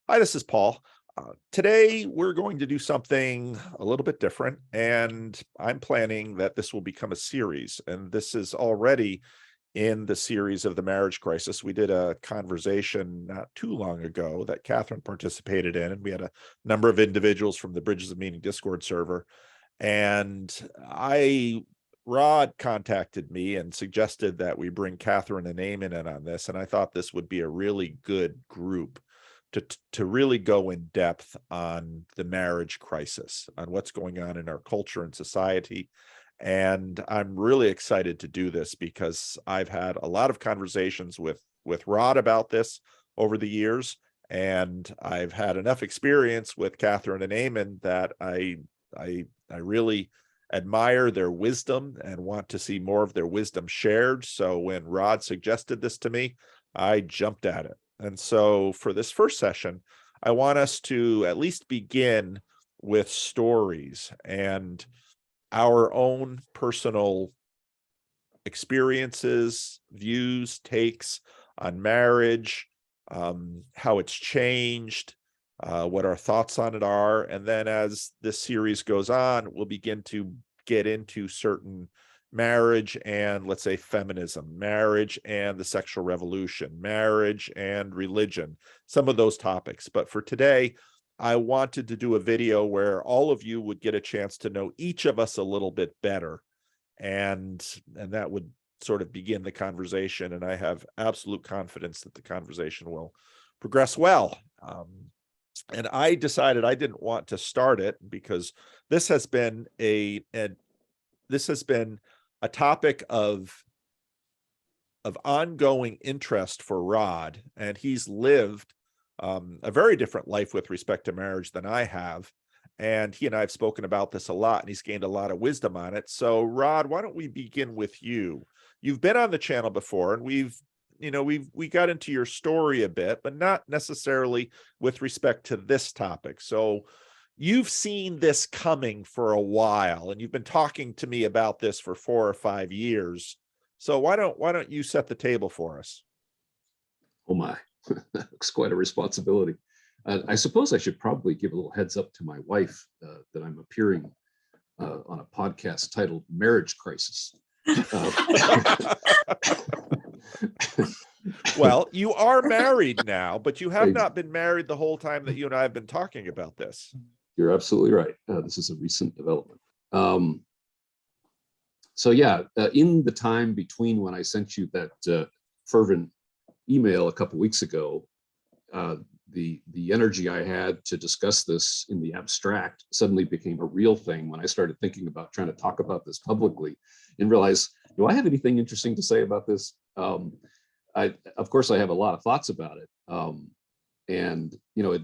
Hi, this is Paul. Today, we're going to do something a little bit different, and I'm planning that this will become a series. And this is already in the series of the marriage crisis. We did a conversation not too long ago that Catherine participated in, and we had a number of individuals from the Bridges of Meaning Discord server. And Rod contacted me and suggested that we bring Catherine and Eamonn in on this, and I thought this would be a really good group to really go in depth on the marriage crisis, on what's going on in our culture and society. And I'm really excited to do this because I've had a lot of conversations with Rod about this over the years, and I've had enough experience with Catherine and Eamonn that I really admire their wisdom and want to see more of their wisdom shared. So when Rod suggested this to me, I jumped at it. And so for this first session, I want us to at least begin with stories and our own personal experiences, views, takes on marriage, how it's changed, what our thoughts on it are. And then as this series goes on, we'll begin to get into certain marriage and, let's say, feminism, marriage and the sexual revolution, marriage and religion, some of those topics. But for today, I wanted to do a video where all of you would get a chance to know each of us a little bit better. And that would sort of begin the conversation. And I have absolute confidence that the conversation will progress well. And I decided I didn't want to start it because this has been a topic of ongoing interest for Rod, and he's lived a very different life with respect to marriage than I have. And he and I have spoken about this a lot, and he's gained a lot of wisdom on it. So Rod, why don't we begin with you? You've been on the channel before, and we got into your story a bit, but not necessarily with respect to this topic. So you've seen this coming for a while, and you've been talking to me about this for 4 or 5 years. So why don't you set the table for us? Oh my, that's quite a responsibility. I suppose I should probably give a little heads up to my wife that I'm appearing on a podcast titled Marriage Crisis. Well, you are married now, but you have not been married the whole time that you and I have been talking about this. You're absolutely right. This is a recent development. So yeah, in the time between when I sent you that fervent email a couple weeks ago, the energy I had to discuss this in the abstract suddenly became a real thing when I started thinking about trying to talk about this publicly and realize, do I have anything interesting to say about this? Of course, I have a lot of thoughts about it. And you know,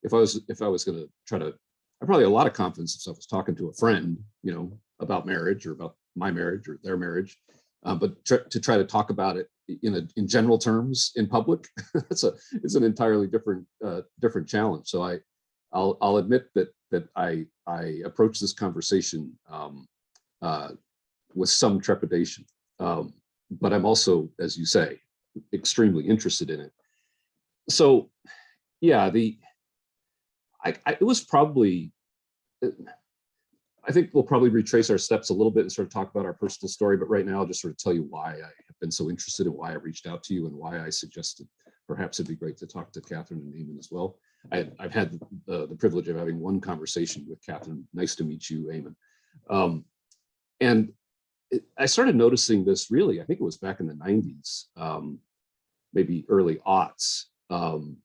if I was going to try to, I probably have a lot of confidence if I was talking to a friend, you know, about marriage or about my marriage or their marriage, but to try to talk about it in general terms in public, it's an entirely different challenge. So I'll admit that I approach this conversation with some trepidation, but I'm also, as you say, extremely interested in it. So yeah, it was probably, I think we'll probably retrace our steps a little bit and sort of talk about our personal story, but right now I'll just sort of tell you why I have been so interested and why I reached out to you and why I suggested perhaps it'd be great to talk to Catherine and Eamonn as well. I've had the privilege of having one conversation with Catherine. Nice to meet you, Eamonn. And I started noticing this really, I think it was back in the 90s, maybe early aughts. And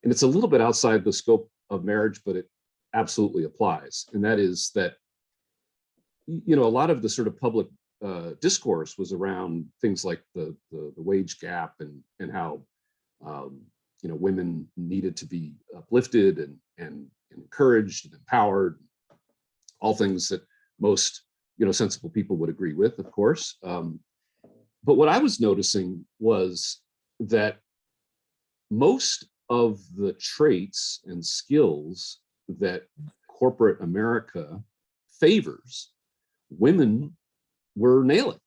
it's a little bit outside the scope of marriage, but it absolutely applies. And that is that, you know, a lot of the sort of public discourse was around things like the wage gap and how, you know, women needed to be uplifted and encouraged and empowered, all things that most, you know, sensible people would agree with, of course. But what I was noticing was that most of the traits and skills that corporate America favors, women were nailing.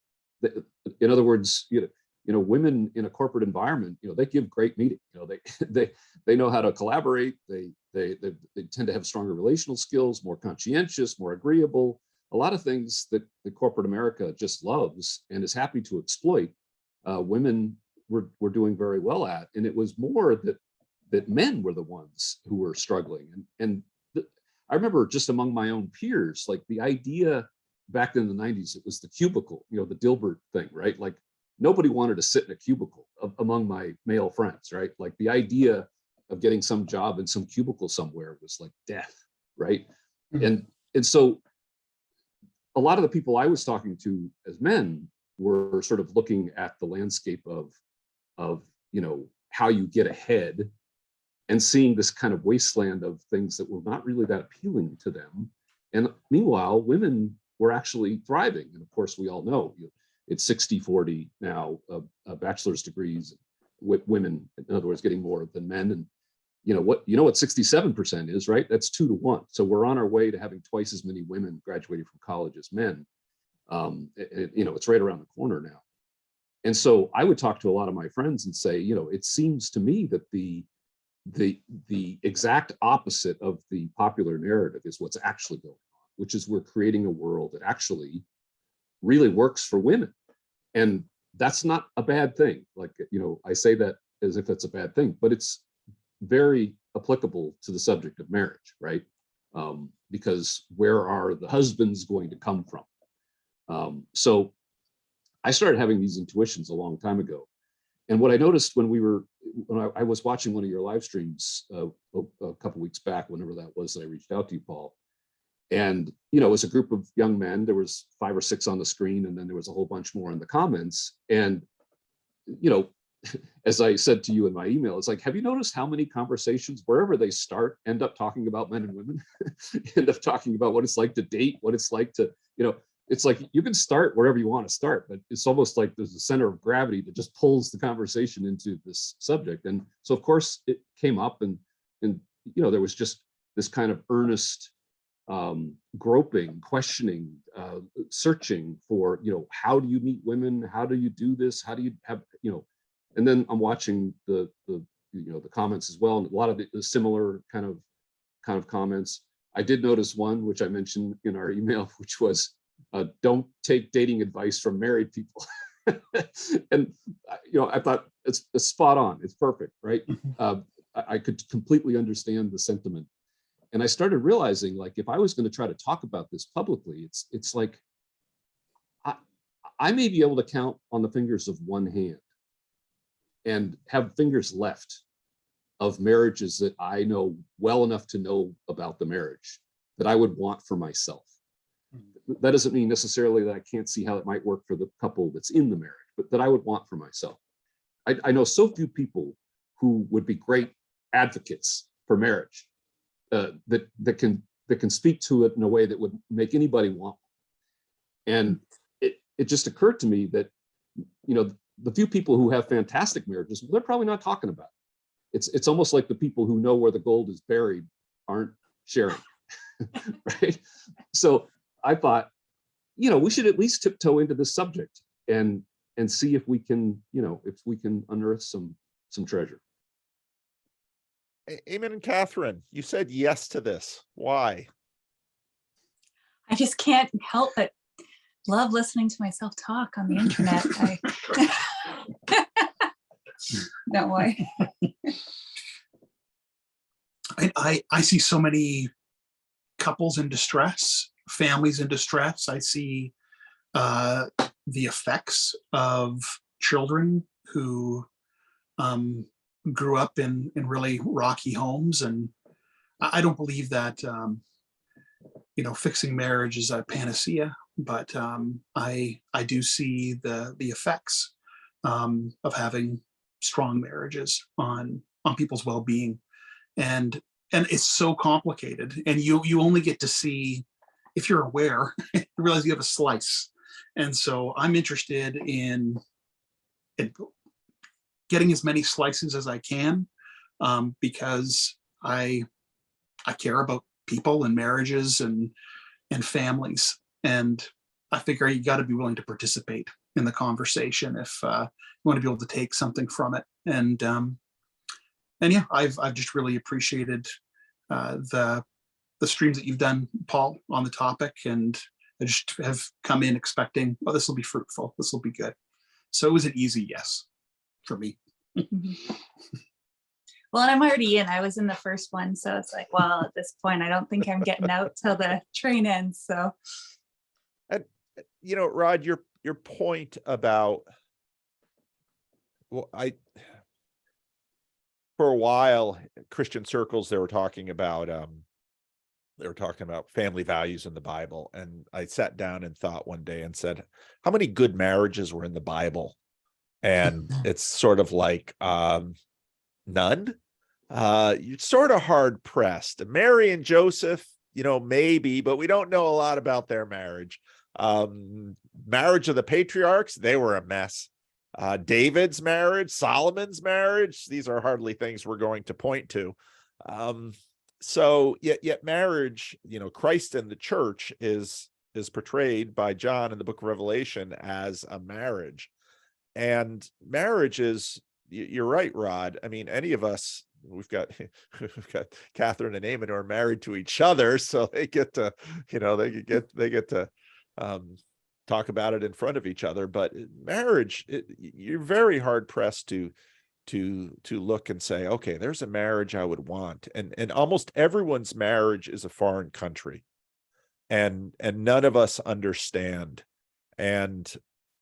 In other words, you women in a corporate environment, they give great meetings. They know how to collaborate. They tend to have stronger relational skills, more conscientious, more agreeable. A lot of things that the corporate America just loves and is happy to exploit. Women were doing very well at, and it was more that men were the ones who were struggling. I remember just among my own peers, like the idea back in the 90s, it was the cubicle, the Dilbert thing, right? Like nobody wanted to sit in a cubicle among my male friends, right? Like the idea of getting some job in some cubicle somewhere was like death, right? Mm-hmm. And so a lot of the people I was talking to as men were sort of looking at the landscape of how you get ahead, and seeing this kind of wasteland of things that were not really that appealing to them. And meanwhile, women were actually thriving. And of course, we all know it's 60-40 now, bachelor's degrees, with women, in other words, getting more than men. And what 67% is, right? That's 2 to 1. So we're on our way to having twice as many women graduating from college as men. It's right around the corner now. And so I would talk to a lot of my friends and say, it seems to me that the exact opposite of the popular narrative is what's actually going on, which is we're creating a world that actually really works for women. And that's not a bad thing. Like, I say that as if it's a bad thing, but it's very applicable to the subject of marriage, right? Because where are the husbands going to come from? So I started having these intuitions a long time ago. And what I noticed when I was watching one of your live streams a couple weeks back, whenever that was that I reached out to you, Paul, and it was a group of young men. There was 5 or 6 on the screen, and then there was a whole bunch more in the comments. And as I said to you in my email, it's like, have you noticed how many conversations, wherever they start, end up talking about men and women, end up talking about what it's like to date, what it's like to, it's like you can start wherever you want to start, but it's almost like there's a center of gravity that just pulls the conversation into this subject. And so, of course, it came up, and there was just this kind of earnest groping, questioning, searching for, how do you meet women? How do you do this? How do you have, and then I'm watching the comments as well, and a lot of the similar kind of comments. I did notice one, which I mentioned in our email, which was, don't take dating advice from married people. And I thought it's spot on. It's perfect, right? I could completely understand the sentiment. And I started realizing, like, if I was going to try to talk about this publicly, it's like I may be able to count on the fingers of one hand and have fingers left of marriages that I know well enough to know about the marriage that I would want for myself. That doesn't mean necessarily that I can't see how it might work for the couple that's in the marriage, but that I would want for myself. I know so few people who would be great advocates for marriage, that can speak to it in a way that would make anybody want one. And it just occurred to me that, the few people who have fantastic marriages, they're probably not talking about it. It's almost like the people who know where the gold is buried aren't sharing, right? So I thought, we should at least tiptoe into this subject and see if we can, unearth some treasure. Eamonn and Catherine, you said yes to this. Why? I just can't help but love listening to myself talk on the internet. No way. I see so many couples in distress, families in distress. I see the effects of children who grew up in really rocky homes. And I don't believe that, fixing marriage is a panacea, but I do see the effects of having strong marriages on people's well-being. And it's so complicated. And you only get to see, if you're aware, you realize you have a slice. And so I'm interested in getting as many slices as I can, because I care about people and marriages and families. And I figure you got to be willing to participate in the conversation if you want to be able to take something from it. And yeah, I've just really appreciated the streams that you've done, Paul, on the topic, and I just have come in expecting, oh, this will be fruitful, this will be good. So it was an easy yes for me. Well, and I'm already in. I was in the first one, so it's like, well, at this point, I don't think I'm getting out till the train ends. So, And Rod, your point about, well, for a while, Christian circles, they were talking about family values in the Bible. And I sat down and thought one day and said, how many good marriages were in the Bible? And it's sort of like, none. You're sort of hard pressed. Mary and Joseph, maybe, but we don't know a lot about their marriage. Marriage of the patriarchs, they were a mess. David's marriage, Solomon's marriage, these are hardly things we're going to point to. So yet marriage, Christ and the church is portrayed by John in the book of Revelation as a marriage. And marriage is, you're right, Rod. I mean, any of us, we've got Catherine and Eamonn who are married to each other, so they get to, they get to talk about it in front of each other. But marriage, you're very hard pressed to look and say, okay, there's a marriage I would want, and almost everyone's marriage is a foreign country, and none of us understand. And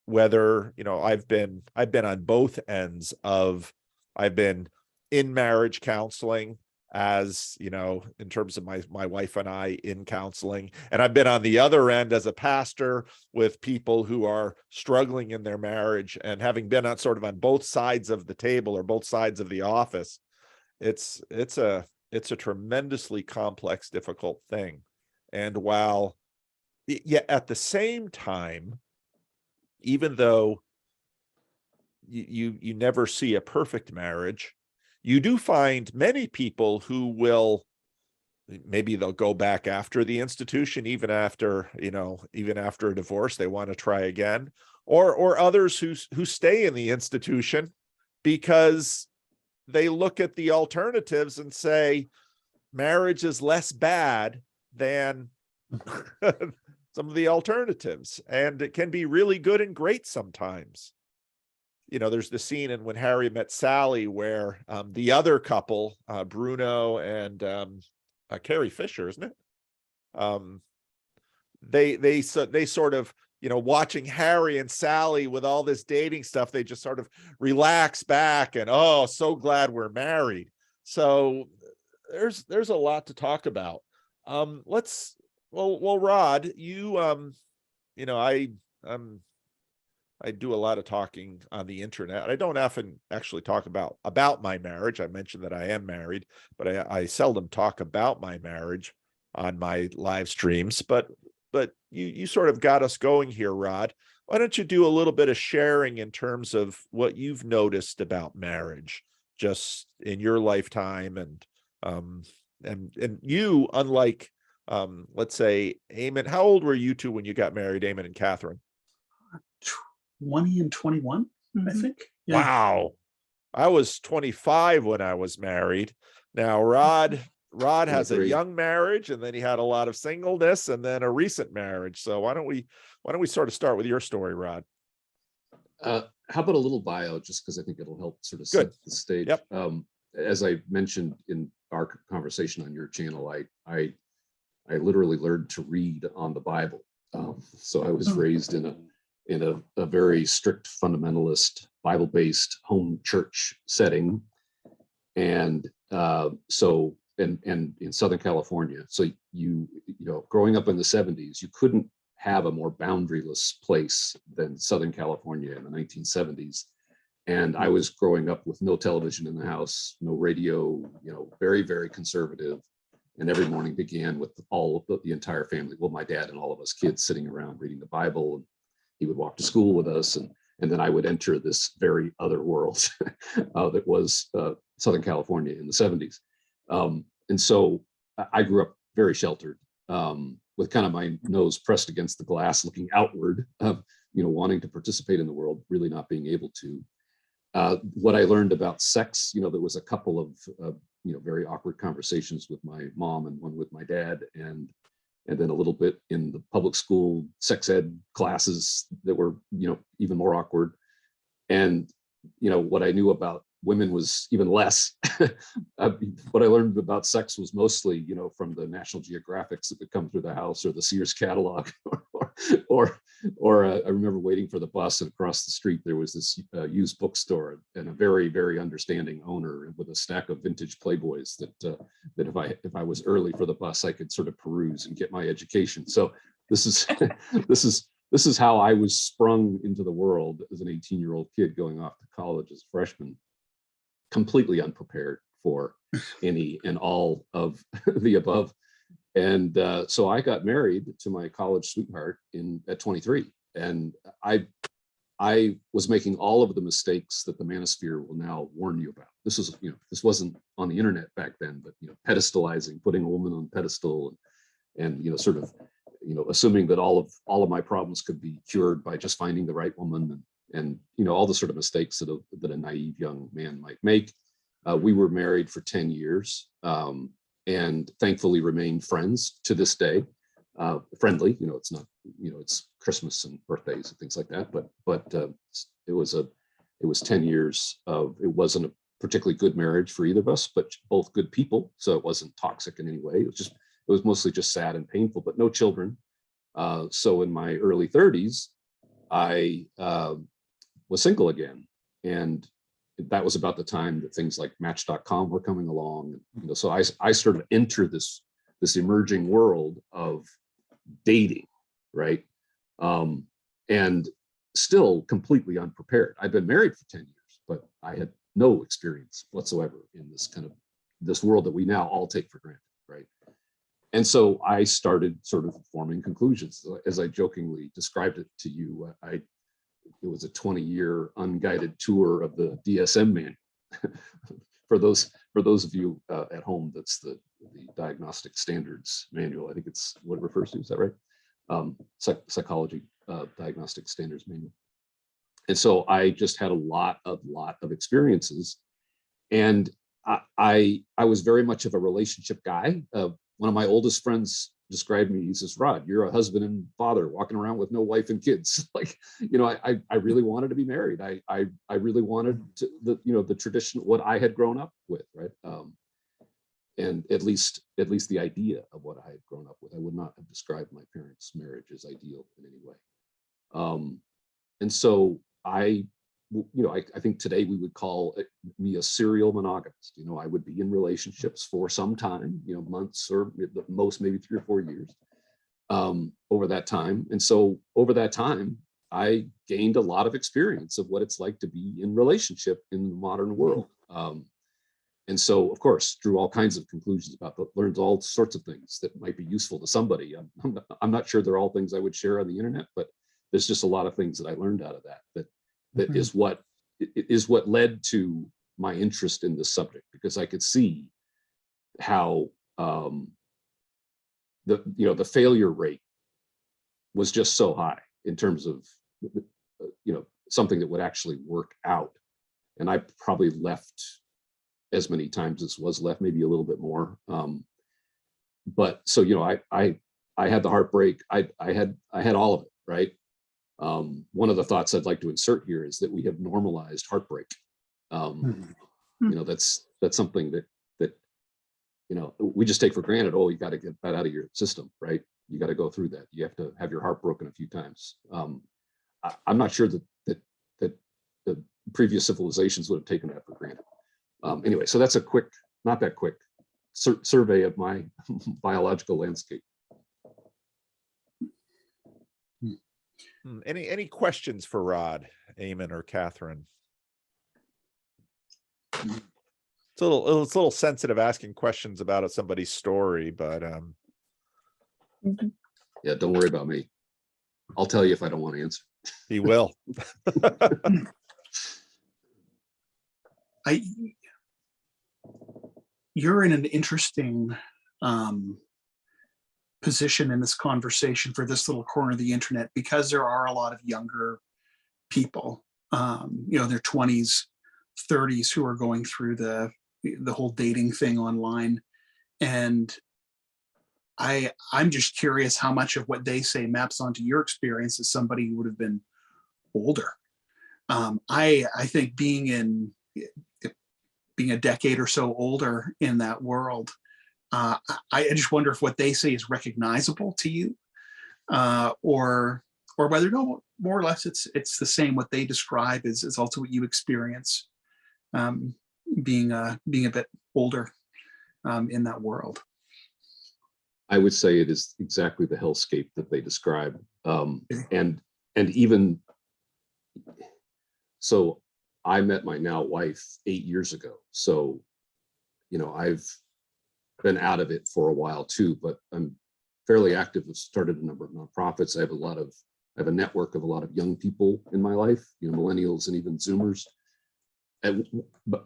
whether, I've been on both ends of, I've been in marriage counseling, as in terms of my wife and I in counseling, and I've been on the other end as a pastor with people who are struggling in their marriage, and having been on sort of on both sides of the table or both sides of the office, it's a tremendously complex, difficult thing. And while at the same time, even though you never see a perfect marriage, you do find many people who will, maybe they'll go back after the institution, even after a divorce, they want to try again, or others who stay in the institution because they look at the alternatives and say marriage is less bad than some of the alternatives, and it can be really good and great sometimes. There's the scene in When Harry Met Sally where the other couple, Bruno and Carrie Fisher, isn't it? They sort of, watching Harry and Sally with all this dating stuff, they just sort of relax back and, oh, so glad we're married. So there's a lot to talk about. Well, Rod, I do a lot of talking on the internet. I don't often actually talk about my marriage. I mentioned that I am married, but I seldom talk about my marriage on my live streams. But you sort of got us going here, Rod. Why don't you do a little bit of sharing in terms of what you've noticed about marriage just in your lifetime, and you, unlike let's say Eamonn, how old were you two when you got married, Eamonn and Catherine? 20 and 21, I think. Yeah. Wow. I was 25 when I was married. Now, Rod has a young marriage, and then he had a lot of singleness, and then a recent marriage. So why don't we sort of start with your story, Rod? How about a little bio, just because I think it'll help sort of Good. set the stage. Yep. As I mentioned in our conversation on your channel, I literally learned to read on the Bible. So I was raised in a very strict fundamentalist Bible-based home church setting, and so in Southern California. So growing up in the 70s, you couldn't have a more boundaryless place than Southern California in the 1970s. And I was growing up with no television in the house, no radio, very, very conservative. And every morning began with all of the entire family, well, my dad and all of us kids sitting around reading the Bible. And he would walk to school with us, and then I would enter this very other world that was Southern California in the 70s. And so I grew up very sheltered, with kind of my nose pressed against the glass, looking outward. wanting to participate in the world, really not being able to. What I learned about sex, there was a couple of very awkward conversations with my mom and one with my dad, and then a little bit in the public school sex ed classes that were even more awkward. And what I knew about women was even less. What I learned about sex was mostly from the National Geographics that would come through the house, or the Sears catalog, or I remember waiting for the bus, and across the street there was this used bookstore, and a very, very understanding owner with a stack of vintage Playboys that if I was early for the bus, I could sort of peruse and get my education. So this is this is how I was sprung into the world as an 18-year-old kid going off to college as a freshman, completely unprepared for any and all of the above. And so I got married to my college sweetheart at 23, and I was making all of the mistakes that the manosphere will now warn you about. This was, this wasn't on the internet back then, but pedestalizing, putting a woman on a pedestal, and sort of assuming that all of my problems could be cured by just finding the right woman, and all the sort of mistakes that a naive young man might make. We were married for 10 years. And thankfully remain friends to this day. Friendly, it's not, it's Christmas and birthdays and things like that, but it was 10 years of, it wasn't a particularly good marriage for either of us, but both good people, so it wasn't toxic in any way. It was mostly just sad and painful, but no children. So in my early 30s, I was single again, and that was about the time that things like Match.com were coming along. So I started to enter this emerging world of dating, right? And still completely unprepared. I've been married for 10 years, but I had no experience whatsoever in this world that we now all take for granted, right? And so I started sort of forming conclusions. As I jokingly described it to you, it was a 20-year unguided tour of the DSM manual. for those of you at home, that's the Diagnostic Standards Manual. I think it's what it refers to. Is that right? Psychology Diagnostic Standards Manual. And so I just had a lot of experiences, and I was very much of a relationship guy. One of my oldest friends described me, he says, "Rod, you're a husband and father walking around with no wife and kids." Like, I really wanted to be married. I really wanted to, the tradition, what I had grown up with, right? And at least the idea of what I had grown up with. I would not have described my parents' marriage as ideal in any way. And so I think today we would call me a serial monogamist. I would be in relationships for some time, months, or at most maybe 3 or 4 years over that time. And so over that time, I gained a lot of experience of what it's like to be in relationship in the modern world. And so, of course, drew all kinds of conclusions about that, learned all sorts of things that might be useful to somebody. I'm not sure they're all things I would share on the internet, but there's just a lot of things that I learned out of that is what led to my interest in this subject, because I could see how the failure rate was just so high in terms of something that would actually work out. And I probably left as many times as was left, maybe a little bit more. But so I had the heartbreak. I had all of it, right? One of the thoughts I'd like to insert here is that we have normalized heartbreak. That's something that we just take for granted. Oh, you got to get that out of your system, right? You got to go through that. You have to have your heart broken a few times. I'm not sure that the previous civilizations would have taken that for granted. Anyway, so that's a quick, not that quick, survey of my biological landscape. Any questions for Rod, Eamonn, or Catherine? It's a little sensitive asking questions about somebody's story, but yeah, don't worry about me. I'll tell you if I don't want to answer. He will. You're in an interesting position in this conversation for this little corner of the internet, because there are a lot of younger people, their 20s, 30s, who are going through the whole dating thing online. And I'm just curious how much of what they say maps onto your experience as somebody who would have been older. I think being a decade or so older in that world, I just wonder if what they say is recognizable to you, or whether, no, more or less it's the same. What they describe is also what you experience, being a bit older in that world. I would say it is exactly the hellscape that they describe. And even so, I met my now wife 8 years ago. So, I've been out of it for a while too, but I'm fairly active. I've started a number of nonprofits. I have a network of a lot of young people in my life, millennials and even Zoomers. And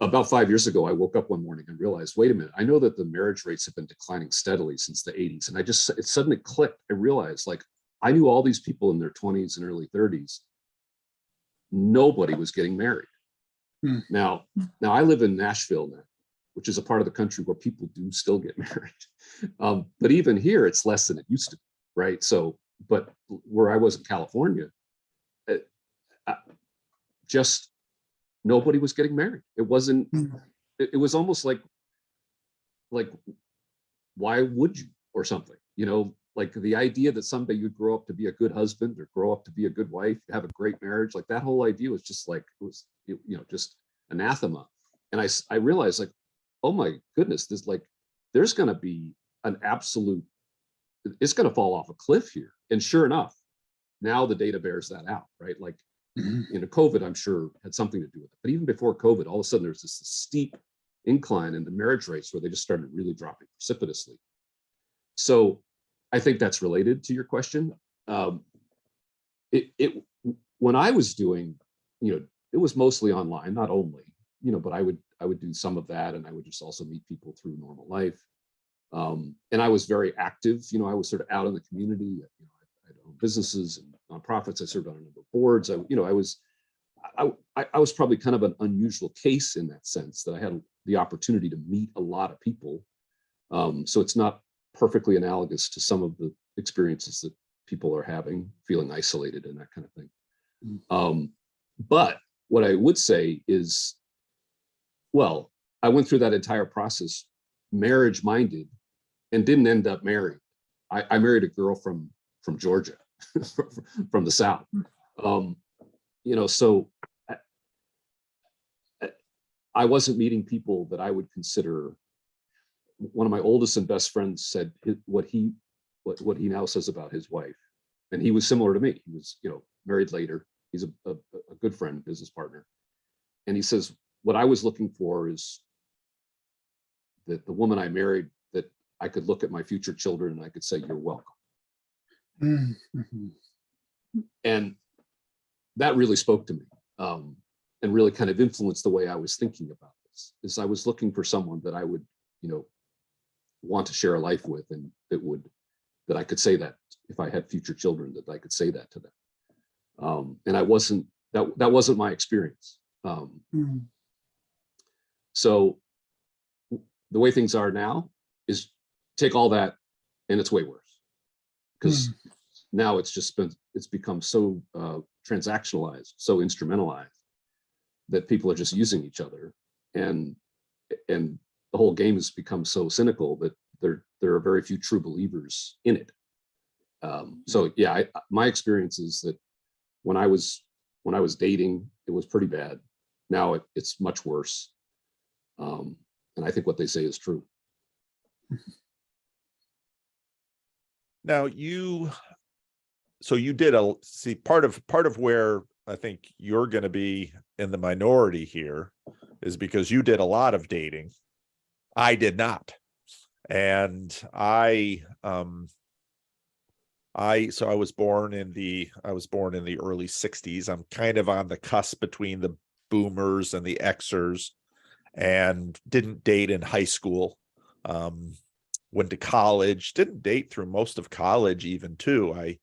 about 5 years ago, I woke up one morning and realized, wait a minute, I know that the marriage rates have been declining steadily since the 80s. And it suddenly clicked. I realized, like, I knew all these people in their 20s and early 30s. Nobody was getting married. Now I live in Nashville now, which is a part of the country where people do still get married. But even here, it's less than it used to be, right? So, but where I was in California, just nobody was getting married. It wasn't, it was almost like, why would you, or something, like the idea that someday you'd grow up to be a good husband or grow up to be a good wife, have a great marriage, like that whole idea was just like, it was, just anathema. And I realized, like, oh my goodness, there's going to be an absolute, it's going to fall off a cliff here. And sure enough, now the data bears that out, right? Like, COVID, I'm sure, had something to do with it. But even before COVID, all of a sudden there's this steep incline in the marriage rates where they just started really dropping precipitously. So I think that's related to your question. When I was doing, it was mostly online, not only, but I would do some of that, and I would just also meet people through normal life. And I was very active. I was sort of out in the community. I owned businesses and nonprofits. I served on a number of boards. I was probably kind of an unusual case in that sense, that I had the opportunity to meet a lot of people. So it's not perfectly analogous to some of the experiences that people are having, feeling isolated and that kind of thing. But what I would say is, well, I went through that entire process marriage minded and didn't end up married. I married a girl from Georgia, from the South. So I wasn't meeting people that I would consider. One of my oldest and best friends said what he now says about his wife, and he was similar to me. He was, married later. He's a good friend, business partner, and he says, what I was looking for is that the woman I married, that I could look at my future children and I could say, you're welcome. And that really spoke to me, and really kind of influenced the way I was thinking about this. Is I was looking for someone that I would, want to share a life with, and that I could say that if I had future children, that I could say that to them. And that wasn't my experience. So the way things are now is take all that and it's way worse, because now it's become so transactionalized, so instrumentalized, that people are just using each other, and the whole game has become so cynical that there are very few true believers in it. So yeah, my experience is that when I was dating, it was pretty bad. Now it's much worse. And I think what they say is true. Now you did part of where I think you're going to be in the minority here is because you did a lot of dating. I did not. And I was born in the early 60s. I'm kind of on the cusp between the boomers and the Xers, and didn't date in high school. went to college, didn't date through most of college even too.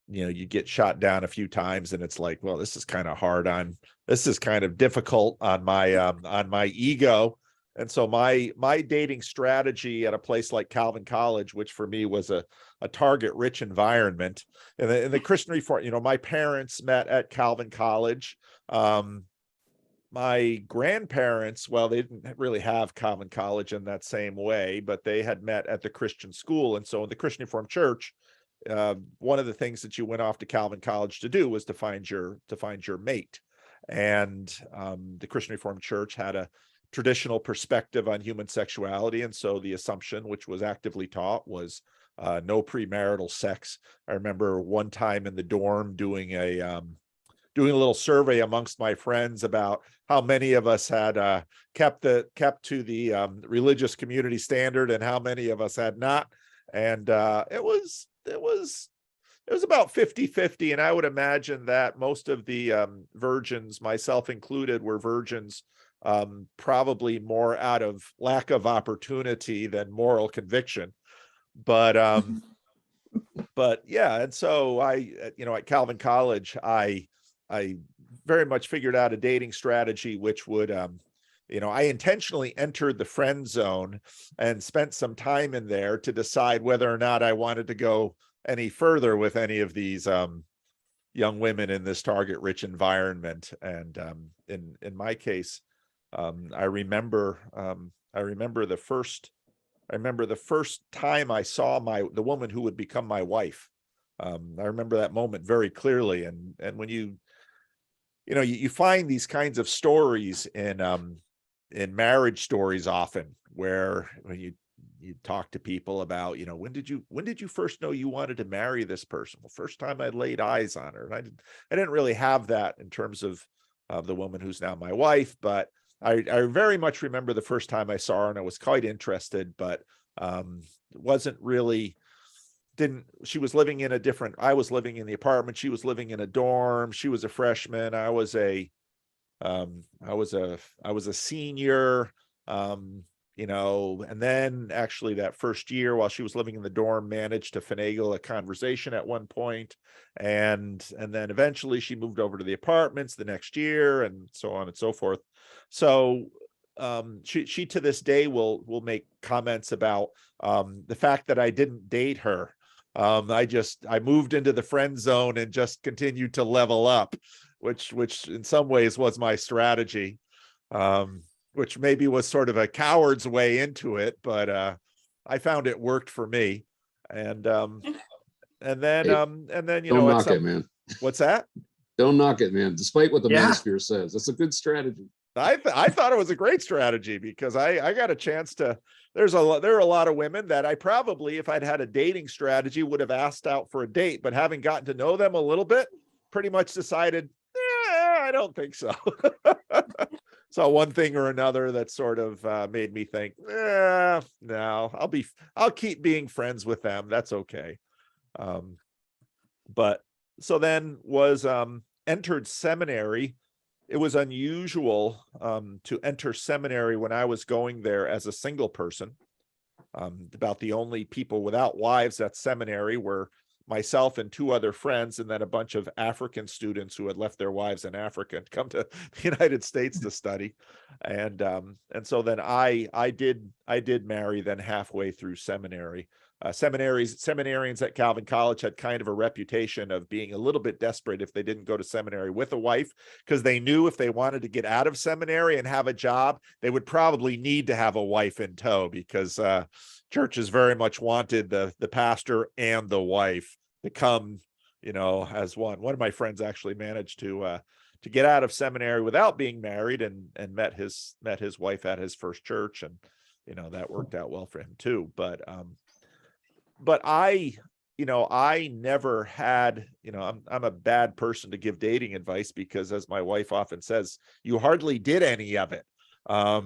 You get shot down a few times and it's like, well, this is kind of difficult on my ego. And so my dating strategy at a place like Calvin College, which for me was a target rich environment, in the Christian Reform, my parents met at Calvin College. My grandparents, well, they didn't really have Calvin College in that same way, but they had met at the Christian school. And so in the Christian Reformed Church, one of the things that you went off to Calvin College to do was to find your mate. And the Christian Reformed Church had a traditional perspective on human sexuality, and so the assumption, which was actively taught, was no premarital sex. I remember one time in the dorm doing a little survey amongst my friends about how many of us had kept to the religious community standard and how many of us had not. And it was about 50-50. And I would imagine that most of the virgins, myself included, were virgins probably more out of lack of opportunity than moral conviction. But yeah, and so at Calvin College, I very much figured out a dating strategy, which would, I intentionally entered the friend zone and spent some time in there to decide whether or not I wanted to go any further with any of these young women in this target-rich environment. And in my case, I remember the first time I saw the woman who would become my wife. I remember that moment very clearly. And when you find these kinds of stories in marriage stories often, where when you talk to people about, when did you first know you wanted to marry this person? Well, first time I laid eyes on her. And I didn't really have that in terms of the woman who's now my wife, but I very much remember the first time I saw her, and I was quite interested, but wasn't really, she was living in I was living in the apartment. She was living in a dorm. She was a freshman. I was a senior, and then actually that first year while she was living in the dorm, managed to finagle a conversation at one point. And then eventually she moved over to the apartments the next year, and so on and so forth. So she to this day will make comments about the fact that I didn't date her. I moved into the friend zone and just continued to level up, which in some ways was my strategy, which maybe was sort of a coward's way into it, but I found it worked for me. And then Don't knock it, man. What's that? Don't knock it, man. Despite what the Yeah. manosphere says, that's a good strategy. I thought it was a great strategy because I got a chance to. There are a lot of women that I probably, if I'd had a dating strategy, would have asked out for a date, but having gotten to know them a little bit, pretty much decided, I don't think so. So one thing or another that sort of made me think, no, I'll keep being friends with them. That's okay. But so then was entered seminary. It was unusual to enter seminary when I was going there as a single person. About the only people without wives at seminary were myself and two other friends, and then a bunch of African students who had left their wives in Africa and come to the United States to study. And so then I did marry then halfway through seminary. Seminarians at Calvin College had kind of a reputation of being a little bit desperate if they didn't go to seminary with a wife, because they knew if they wanted to get out of seminary and have a job, they would probably need to have a wife in tow, because churches very much wanted the pastor and the wife to come, as one. One of my friends actually managed to get out of seminary without being married, and met his wife at his first church, and that worked out well for him too. But I never had, I'm a bad person to give dating advice, because as my wife often says, you hardly did any of it. I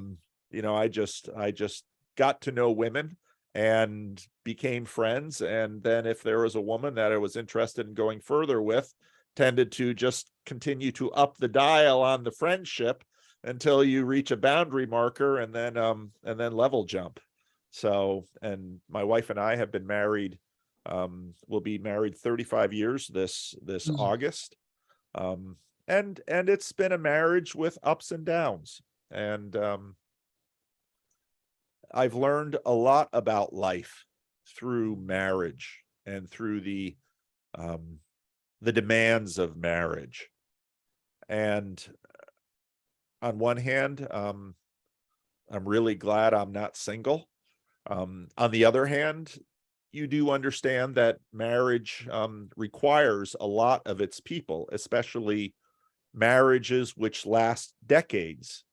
just got to know women and became friends. And then if there was a woman that I was interested in going further with, tended to just continue to up the dial on the friendship until you reach a boundary marker, and then level jump. So, and my wife and I have been married, we'll be married 35 years this Mm. August. And it's been a marriage with ups and downs. And I've learned a lot about life through marriage and through the demands of marriage. And on one hand, I'm really glad I'm not single. On the other hand, you do understand that marriage requires a lot of its people, especially marriages which last decades.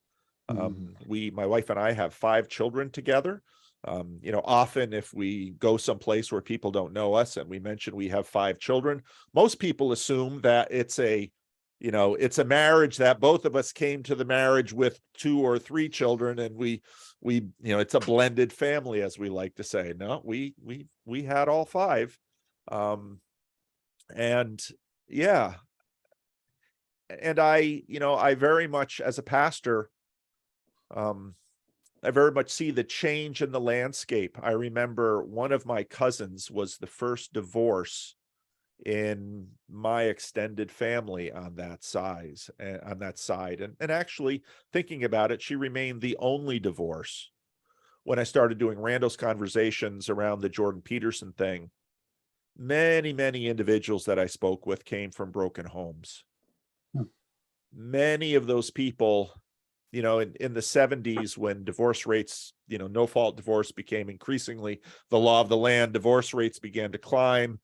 My wife and I have 5 children together. Often if we go someplace where people don't know us and we mention we have 5 children, most people assume that it's a marriage, that both of us came to the marriage with 2 or 3 children, and it's a blended family, as we like to say. No, we had all 5. And yeah, and I very much, as a pastor, I very much see the change in the landscape. I remember one of my cousins was the first divorce in my extended family on that side. And actually, thinking about it, she remained the only divorce. When I started doing Randall's conversations around the Jordan Peterson thing, many, many individuals that I spoke with came from broken homes. Hmm. Many of those people, in the 70s, when divorce rates, no fault divorce became increasingly the law of the land, divorce rates began to climb.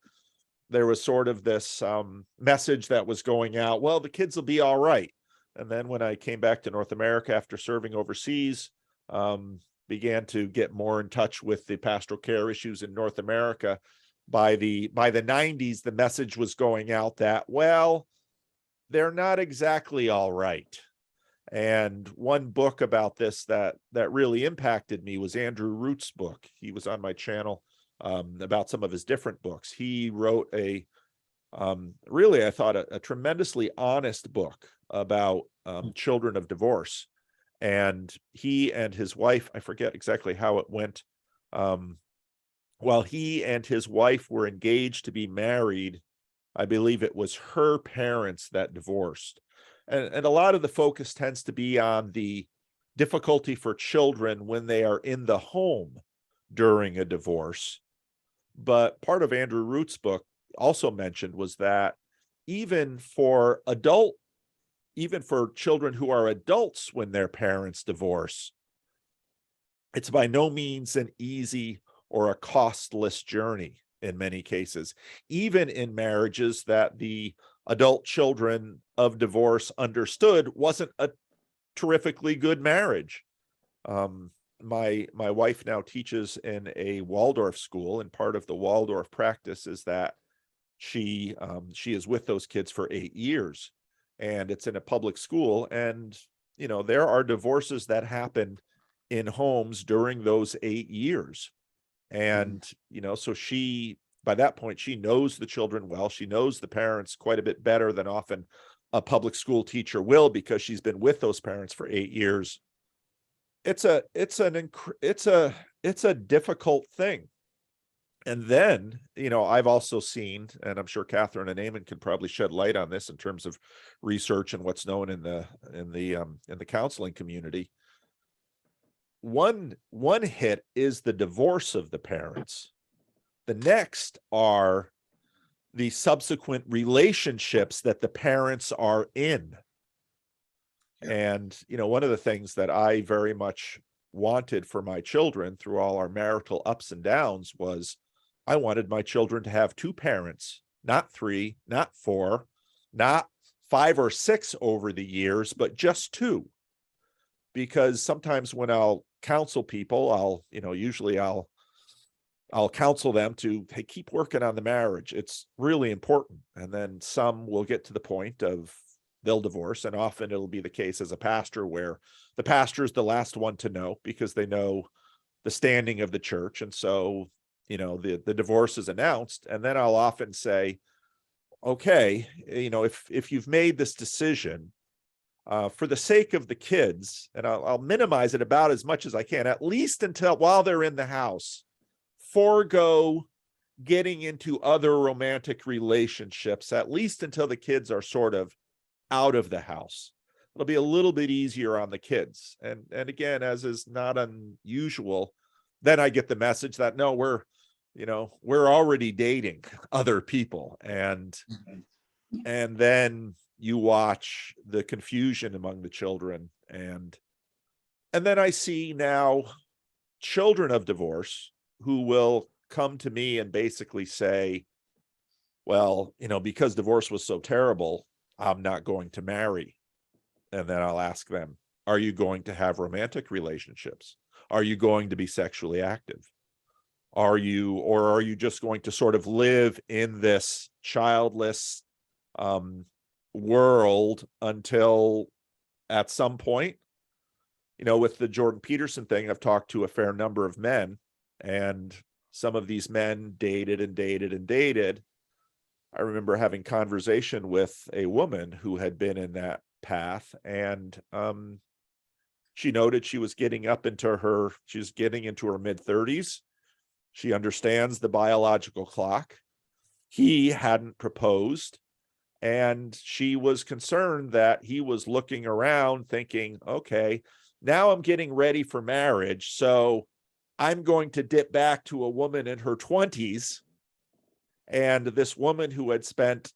There was sort of this message that was going out, well, the kids will be all right. And then when I came back to North America after serving overseas, began to get more in touch with the pastoral care issues in North America. By the 90s, the message was going out that, well, they're not exactly all right. And one book about this that really impacted me was Andrew Root's book. He was on my channel about some of his different books. He wrote really, I thought, a tremendously honest book about children of divorce. And he and his wife, I forget exactly how it went, while he and his wife were engaged to be married, I believe it was her parents that divorced. And a lot of the focus tends to be on the difficulty for children when they are in the home during a divorce. But part of Andrew Root's book also mentioned was that even for children who are adults when their parents divorce, it's by no means an easy or a costless journey in many cases, even in marriages that the adult children of divorce understood wasn't a terrifically good marriage. My wife now teaches in a Waldorf school, and part of the Waldorf practice is that she is with those kids for 8 years, and it's in a public school. And there are divorces that happen in homes during those 8 years. And so by that point, she knows the children well. She knows the parents quite a bit better than often a public school teacher will, because she's been with those parents for 8 years. It's a difficult thing. And then, I've also seen, and I'm sure Catherine and Eamonn can probably shed light on this in terms of research and what's known in the counseling community. One hit is the divorce of the parents. The next are the subsequent relationships that the parents are in. Yeah. And, one of the things that I very much wanted for my children through all our marital ups and downs was I wanted my children to have 2 parents, not 3, not 4, not 5 or 6 over the years, but just 2. Because sometimes when I'll counsel people, I'll counsel them to, hey, keep working on the marriage. It's really important. And then some will get to the point of they'll divorce. And often it'll be the case as a pastor where the pastor is the last one to know, because they know the standing of the church. And so, the divorce is announced. And then I'll often say, okay, if you've made this decision, for the sake of the kids, and I'll minimize it about as much as I can, at least until while they're in the house, forego getting into other romantic relationships, at least until the kids are sort of out of the house. It'll be a little bit easier on the kids. And again, as is not unusual, then I get the message that no, we're already dating other people. And then you watch the confusion among the children. And then I see now children of divorce who will come to me and basically say, well, because divorce was so terrible, I'm not going to marry. And then I'll ask them, are you going to have romantic relationships? Are you going to be sexually active? Are you just going to sort of live in this childless world until at some point? With the Jordan Peterson thing, I've talked to a fair number of men, and some of these men dated and dated and dated. I remember having conversation with a woman who had been in that path, and she noted she was getting into her mid-30s. She understands the biological clock. He hadn't proposed, and she was concerned that he was looking around thinking, okay, now I'm getting ready for marriage, so I'm going to dip back to a woman in her 20s. And this woman who had spent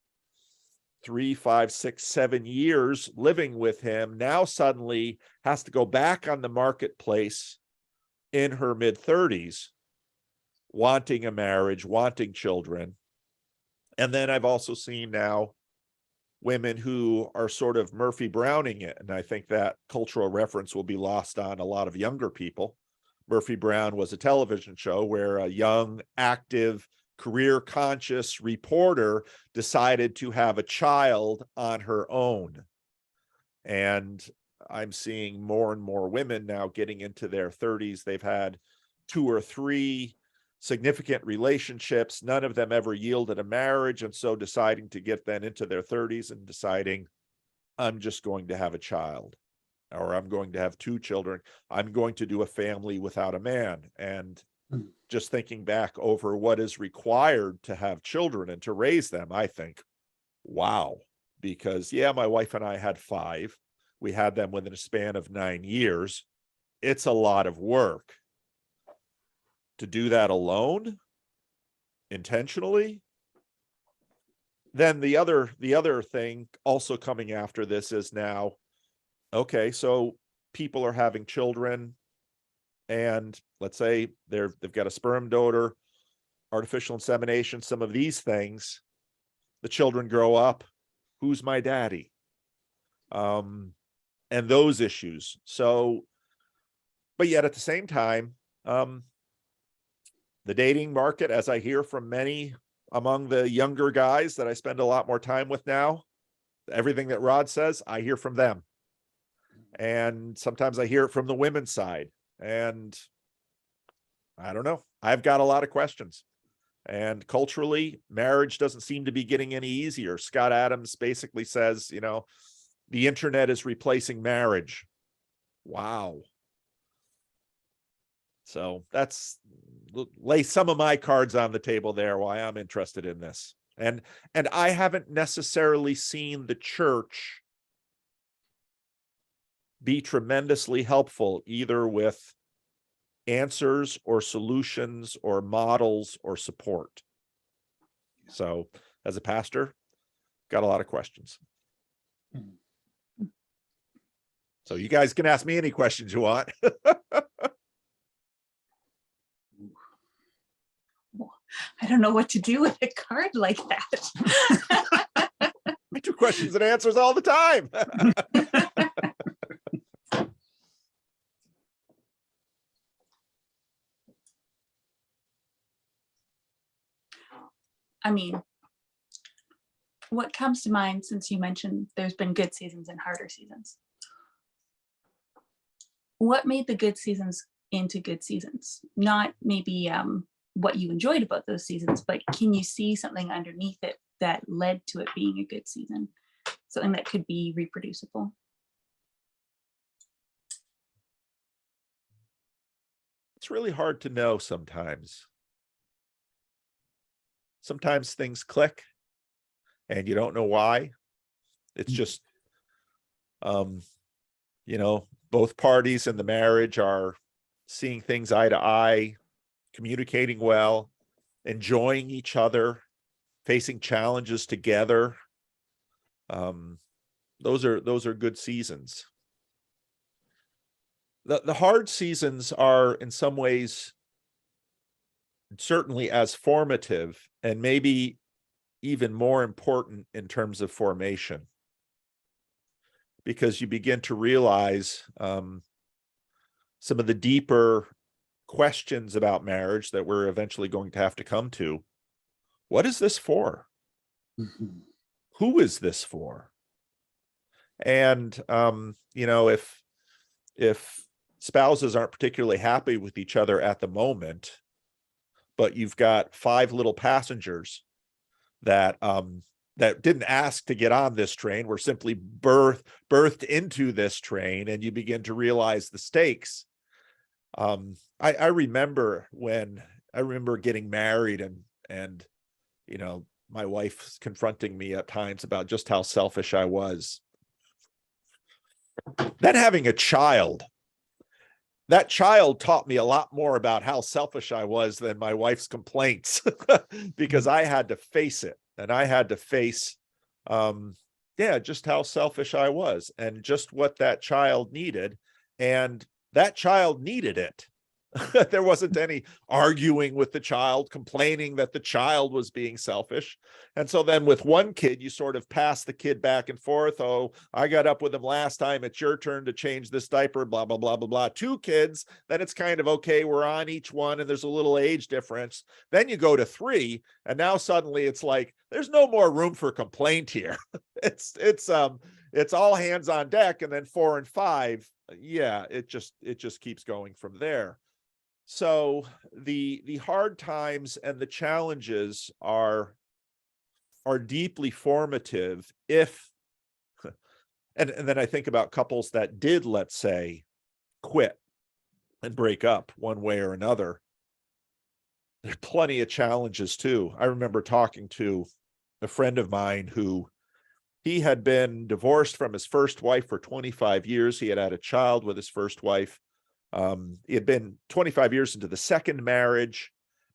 3, 5, 6, 7 years living with him now suddenly has to go back on the marketplace in her mid-30s, wanting a marriage, wanting children. And then I've also seen now women who are sort of Murphy Browning it. And I think that cultural reference will be lost on a lot of younger people. Murphy Brown was a television show where a young, active, career-conscious reporter decided to have a child on her own. And I'm seeing more and more women now getting into their 30s. They've had 2 or 3 significant relationships. None of them ever yielded a marriage. And so deciding to get then into their 30s and deciding, I'm just going to have a child, or I'm going to have 2 children. I'm going to do a family without a man. And just thinking back over what is required to have children and to raise them, I think, wow, because my wife and I had 5. We had them within a span of 9 years. It's a lot of work. To do that alone, intentionally. Then the other thing also coming after this is now, okay, so people are having children, and let's say they've got a sperm donor, artificial insemination, some of these things. The children grow up. Who's my daddy? And those issues. So, but yet at the same time, the dating market, as I hear from many among the younger guys that I spend a lot more time with now, everything that Rod says, I hear from them. And sometimes I hear it from the women's side. And I don't know. I've got a lot of questions. And culturally, marriage doesn't seem to be getting any easier. Scott Adams basically says, the internet is replacing marriage. Wow. So lay some of my cards on the table there, why I'm interested in this. And I haven't necessarily seen the church be tremendously helpful either with answers or solutions or models or support. So as a pastor, got a lot of questions. So you guys can ask me any questions you want. I don't know what to do with a card like that. I do questions and answers all the time. I mean, what comes to mind, since you mentioned there's been good seasons and harder seasons? What made the good seasons into good seasons? Not maybe what you enjoyed about those seasons, but can you see something underneath it that led to it being a good season? Something that could be reproducible? it's really hard to know sometimes. Sometimes things click and you don't know why. It's just, you know, both parties in the marriage are seeing things eye to eye, communicating well, enjoying each other, facing challenges together. Those are good seasons. The hard seasons are in some ways certainly as formative and maybe even more important in terms of formation, because you begin to realize some of the deeper questions about marriage that we're eventually going to have to come to. What is this for? Mhm. Who is this for? And you know, if spouses aren't particularly happy with each other at the moment, but you've got 5 little passengers that that didn't ask to get on this train, were simply birthed into this train, and you begin to realize the stakes. I remember getting married and you know, my wife confronting me at times about just how selfish I was. Then having a child, that child taught me a lot more about how selfish I was than my wife's complaints, because I had to face it, and I had to face, yeah, just how selfish I was and just what that child needed. And that child needed it. There wasn't any arguing with the child, complaining that the child was being selfish. And so then with one kid, you sort of pass the kid back and forth. Oh, I got up with him last time. It's your turn to change this diaper, blah, blah, blah, blah, blah. 2 kids, then it's kind of okay. We're on each one and there's a little age difference. Then you go to 3 and now suddenly it's like, there's no more room for complaint here. It's all hands on deck. And then 4 and 5, yeah, it just keeps going from there. So the hard times and the challenges are deeply formative if, and then I think about couples that did, let's say, quit and break up one way or another. There are plenty of challenges too. I remember talking to a friend of mine who, he had been divorced from his first wife for 25 years. He had had a child with his first wife. He had been 25 years into the second marriage,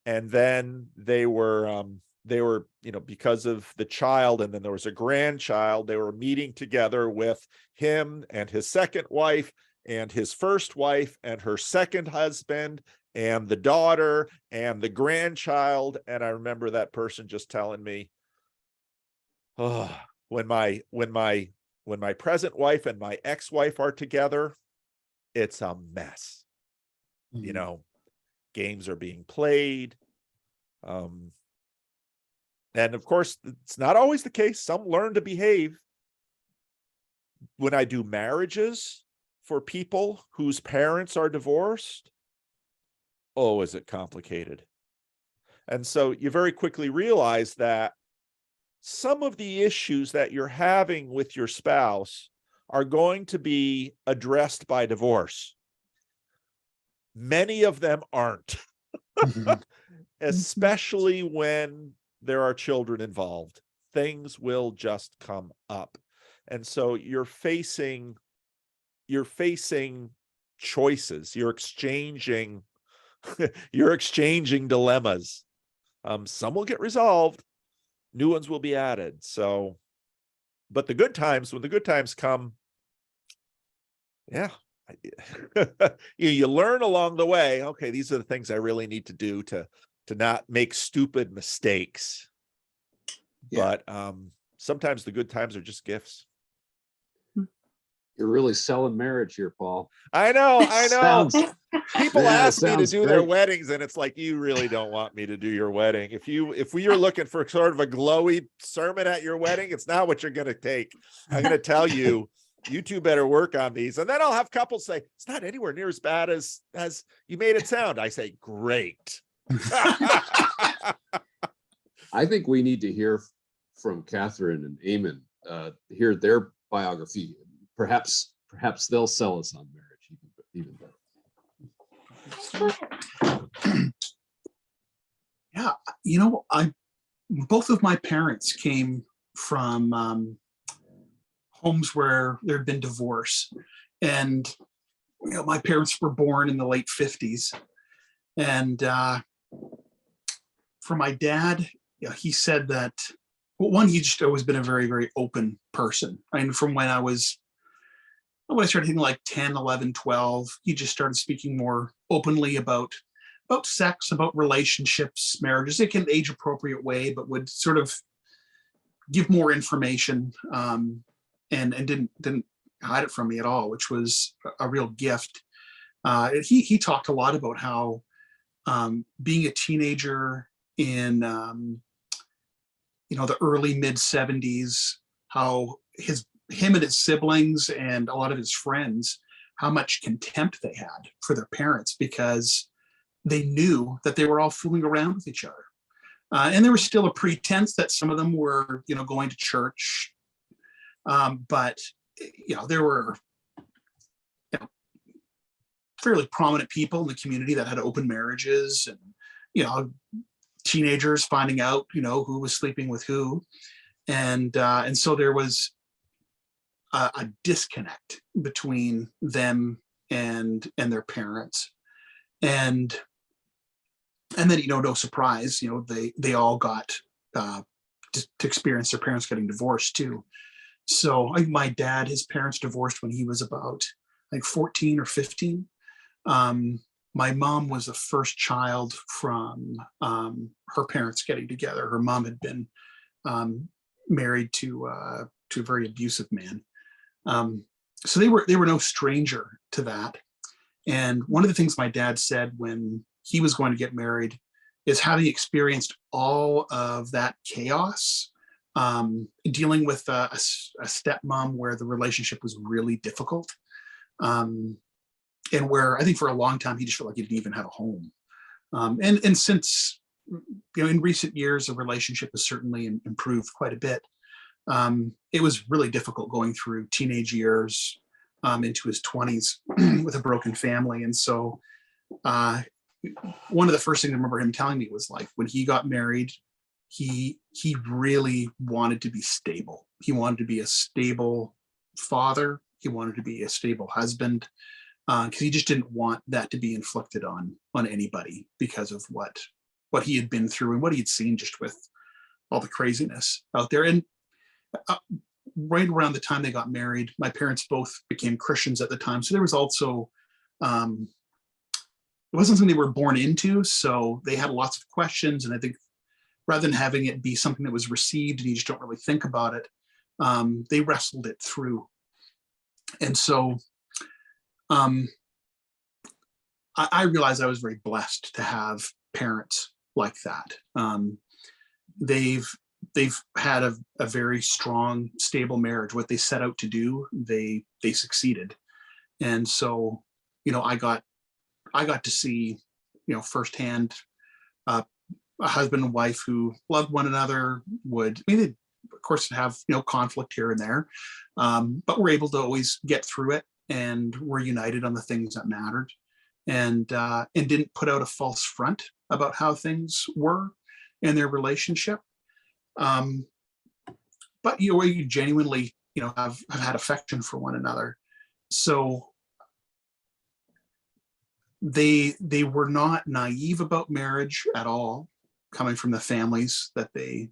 and then they were, you know, because of the child, and then there was a grandchild, they were meeting together with him and his second wife and his first wife and her second husband and the daughter and the grandchild. And I remember that person just telling me, oh, when my present wife and my ex-wife are together, it's a mess. You know, games are being played. And of course, it's not always the case. Some learn to behave. When I do marriages for people whose parents are divorced, oh, is it complicated? And so you very quickly realize that some of the issues that you're having with your spouse are going to be addressed by divorce. Many of them aren't, especially when there are children involved. Things will just come up. And so you're facing choices. You're exchanging dilemmas. Some will get resolved, new ones will be added. So, but the good times, when the good times come, yeah, you learn along the way. Okay, these are the things I really need to do to not make stupid mistakes. Yeah. But sometimes the good times are just gifts. You're really selling marriage here, Paul. I know. Sounds, People man, it ask me to sounds do their great. weddings, and it's like, you really don't want me to do your wedding. If you're looking for sort of a glowy sermon at your wedding, it's not what you're going to take. I'm going to tell you, you two better work on these. And then I'll have couples say, it's not anywhere near as bad as you made it sound. I say, great. I think we need to hear from Catherine and Eamonn, hear their biography. Perhaps they'll sell us on marriage even better. Both of my parents came from homes where there had been divorce, and my parents were born in the late 50s. And for my dad, he said that, well, one, he just always been a very, very open person. I mean, from when I started hitting like 10, 11, 12, he just started speaking more openly about sex, about relationships, marriages, like in an age appropriate way, but would sort of give more information, and didn't hide it from me at all, which was a real gift. He talked a lot about how being a teenager in the early mid 70s, how him and his siblings and a lot of his friends, how much contempt they had for their parents because they knew that they were all fooling around with each other. And there was still a pretense that some of them were, going to church. But, there were fairly prominent people in the community that had open marriages, and, teenagers finding out, who was sleeping with who. And so there was a disconnect between them and their parents. And then, no surprise, they all got to experience their parents getting divorced too. So my dad, his parents divorced when he was about 14 or 15. My mom was the first child from her parents getting together. Her mom had been married to a very abusive man. So they were no stranger to that. And one of the things my dad said when he was going to get married is having experienced all of that chaos, dealing with a stepmom where the relationship was really difficult. And where I think for a long time, he just felt like he didn't even have a home. And since, in recent years, the relationship has certainly improved quite a bit. It was really difficult going through teenage years into his 20s with a broken family. And so one of the first things I remember him telling me was like, when he got married, he really wanted to be stable. He wanted to be a stable father. He wanted to be a stable husband. Because he just didn't want that to be inflicted on anybody because of what he had been through and what he had seen just with all the craziness out there. And right around the time they got married, my parents both became Christians at the time. So there was also, it wasn't something they were born into. So they had lots of questions. And I think rather than having it be something that was received and you just don't really think about it, they wrestled it through. And so I realized I was very blessed to have parents like that. They've had a very strong, stable marriage. What they set out to do, they succeeded. And so, I got to see, firsthand, a husband and wife who loved one another, they'd of course have, conflict here and there, but we're able to always get through it. And were united on the things that mattered, and didn't put out a false front about how things were in their relationship. But you genuinely, have had affection for one another. So they were not naive about marriage at all, coming from the families that they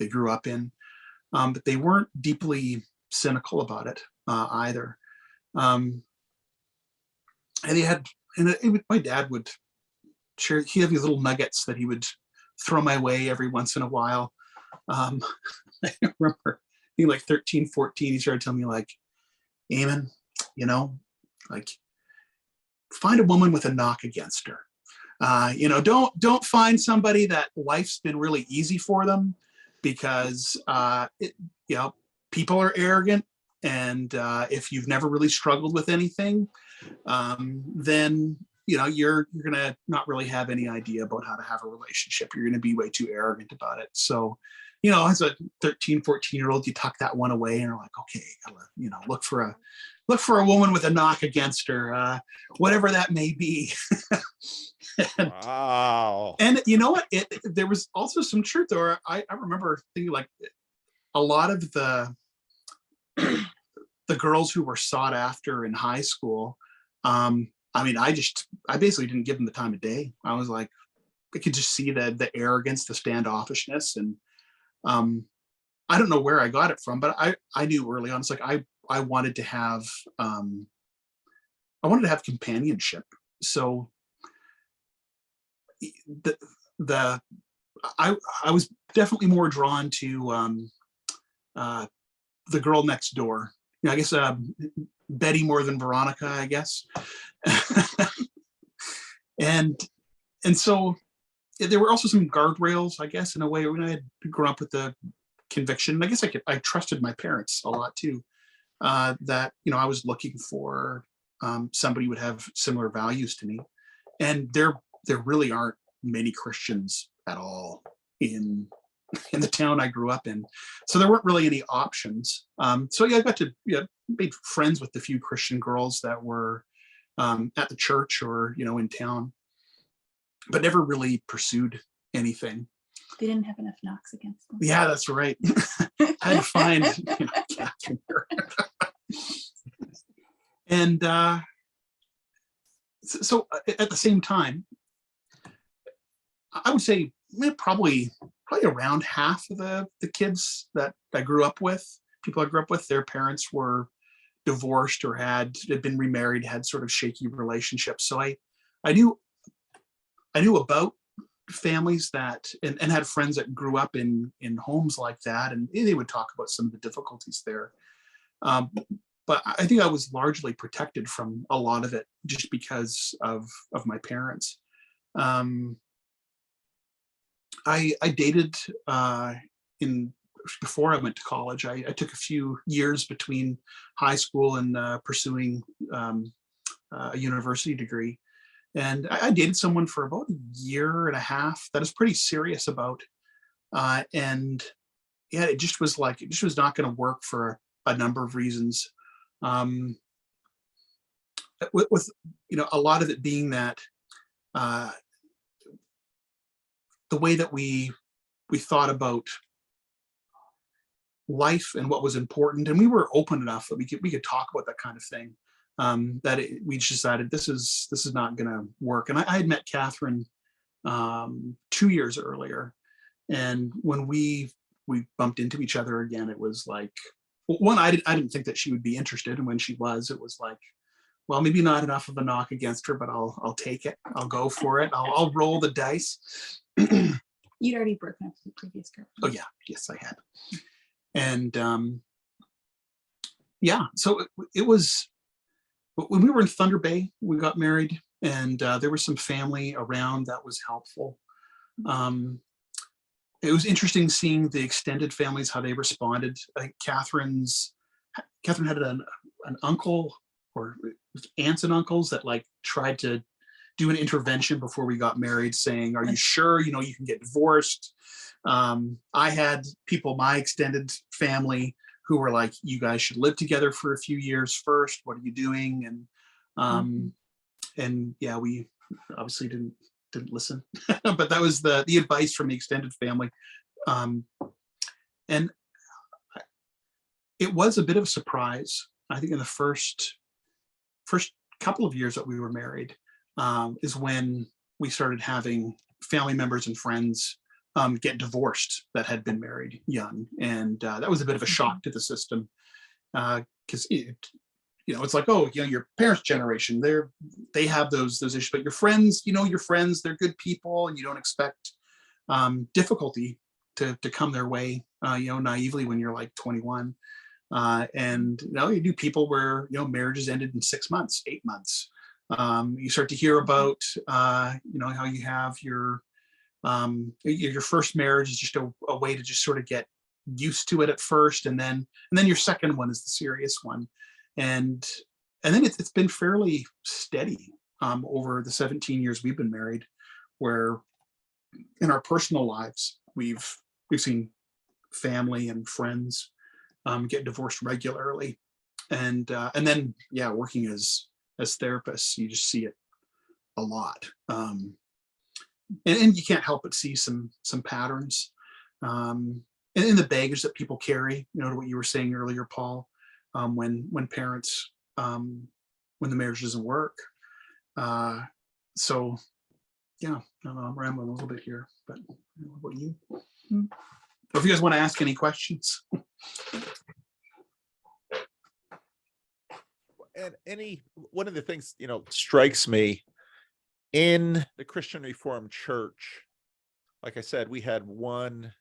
grew up in, but they weren't deeply cynical about it either. And my dad would share, he had these little nuggets that he would throw my way every once in a while. I remember being like 13, 14, he started telling me like, Eamonn, like find a woman with a knock against her. Don't find somebody that life's been really easy for them because, people are arrogant. And if you've never really struggled with anything, then you're gonna not really have any idea about how to have a relationship. You're gonna be way too arrogant about it. So, as a 13, 14-year-old, you tuck that one away and you're like, okay, look for a woman with a knock against her, whatever that may be. and, Wow. and you know what? There was also some truth there. I remember thinking like a lot of the girls who were sought after in high school. I mean, I basically didn't give them the time of day. I was like, I could just see the arrogance, the standoffishness, and um, I don't know where I got it from, but I knew early on. It's like I wanted to have I wanted to have companionship. So the the I was definitely more drawn to uh, the girl next door. You know, I guess Betty more than Veronica, I guess. and and so there were also some guardrails, I guess, in a way. When I had grown up with the conviction, I guess I trusted my parents a lot too. That I was looking for somebody who would have similar values to me, and there really aren't many Christians at all in the town I grew up in, so there weren't really any options. So yeah, I got to made friends with the few Christian girls that were at the church or in town, but never really pursued anything. They didn't have enough knocks against them. Yeah, that's right. I had to find Catherine here. And so at the same time, I would say probably around half of the kids that I grew up with, people I grew up with, their parents were divorced or had been remarried, had sort of shaky relationships. So I knew about families that and had friends that grew up in homes like that, and they would talk about some of the difficulties there. Um, but I think I was largely protected from a lot of it just because of my parents. Um, I dated in before I went to college. I took a few years between high school and pursuing a university degree, and I dated someone for about a year and a half that I was pretty serious about, and yeah, it just was not going to work for a number of reasons. Um, with a lot of it being that uh, the way that we thought about life and what was important, and we were open enough that we could talk about that kind of thing. We just decided this is not going to work. And I had met Catherine 2 years earlier, and when we bumped into each other again, it was like, well, one, I didn't think that she would be interested, and when she was, it was like, well, maybe not enough of a knock against her, but I'll take it. I'll go for it. I'll roll the dice. You'd already broken up with the previous girl. Oh yeah, yes, I had. And yeah, so it was when we were in Thunder Bay, we got married, and there was some family around that was helpful. It was interesting seeing the extended families, how they responded. I think Catherine had an uncle or aunts and uncles that like tried to do an intervention before we got married, saying, "Are you sure? You can get divorced." I had people, my extended family, who were like, "You guys should live together for a few years first. What are you doing?" And yeah, we obviously didn't listen, but that was the advice from the extended family. And it was a bit of a surprise, I think, in the first couple of years that we were married, is when we started having family members and friends get divorced that had been married young, and that was a bit of a shock to the system, because it's like, oh, your parents' generation, they have those issues, but your friends, they're good people, and you don't expect difficulty to come their way, naively when you're like 21. And you do people where marriages ended in 6 months, 8 months. You start to hear about how you have your first marriage is just a way to just sort of get used to it at first, and then your second one is the serious one, and then it's been fairly steady over the 17 years we've been married, where in our personal lives we've seen family and friends get divorced regularly, and then working as therapists, you just see it a lot. and you can't help but see some patterns in the baggage that people carry. You know, to what you were saying earlier, Paul, when parents when the marriage doesn't work. So yeah, I don't know, I'm rambling a little bit here, but what about you? Mm. If you guys want to ask any questions. And one of the things, strikes me in the Christian Reformed Church, like I said, we had one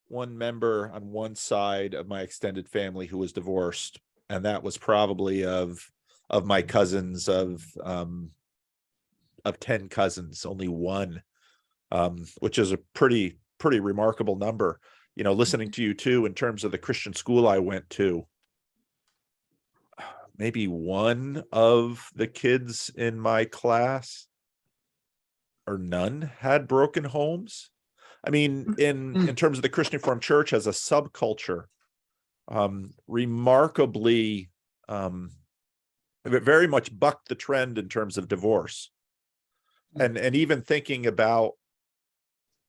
member on one side of my extended family who was divorced, and that was probably of my cousins of 10 cousins, only one, which is a pretty remarkable number. Listening to you too, in terms of the Christian school I went to, maybe one of the kids in my class, or none, had broken homes. I mean, in terms of the Christian Reformed Church as a subculture, remarkably, it very much bucked the trend in terms of divorce. And even thinking about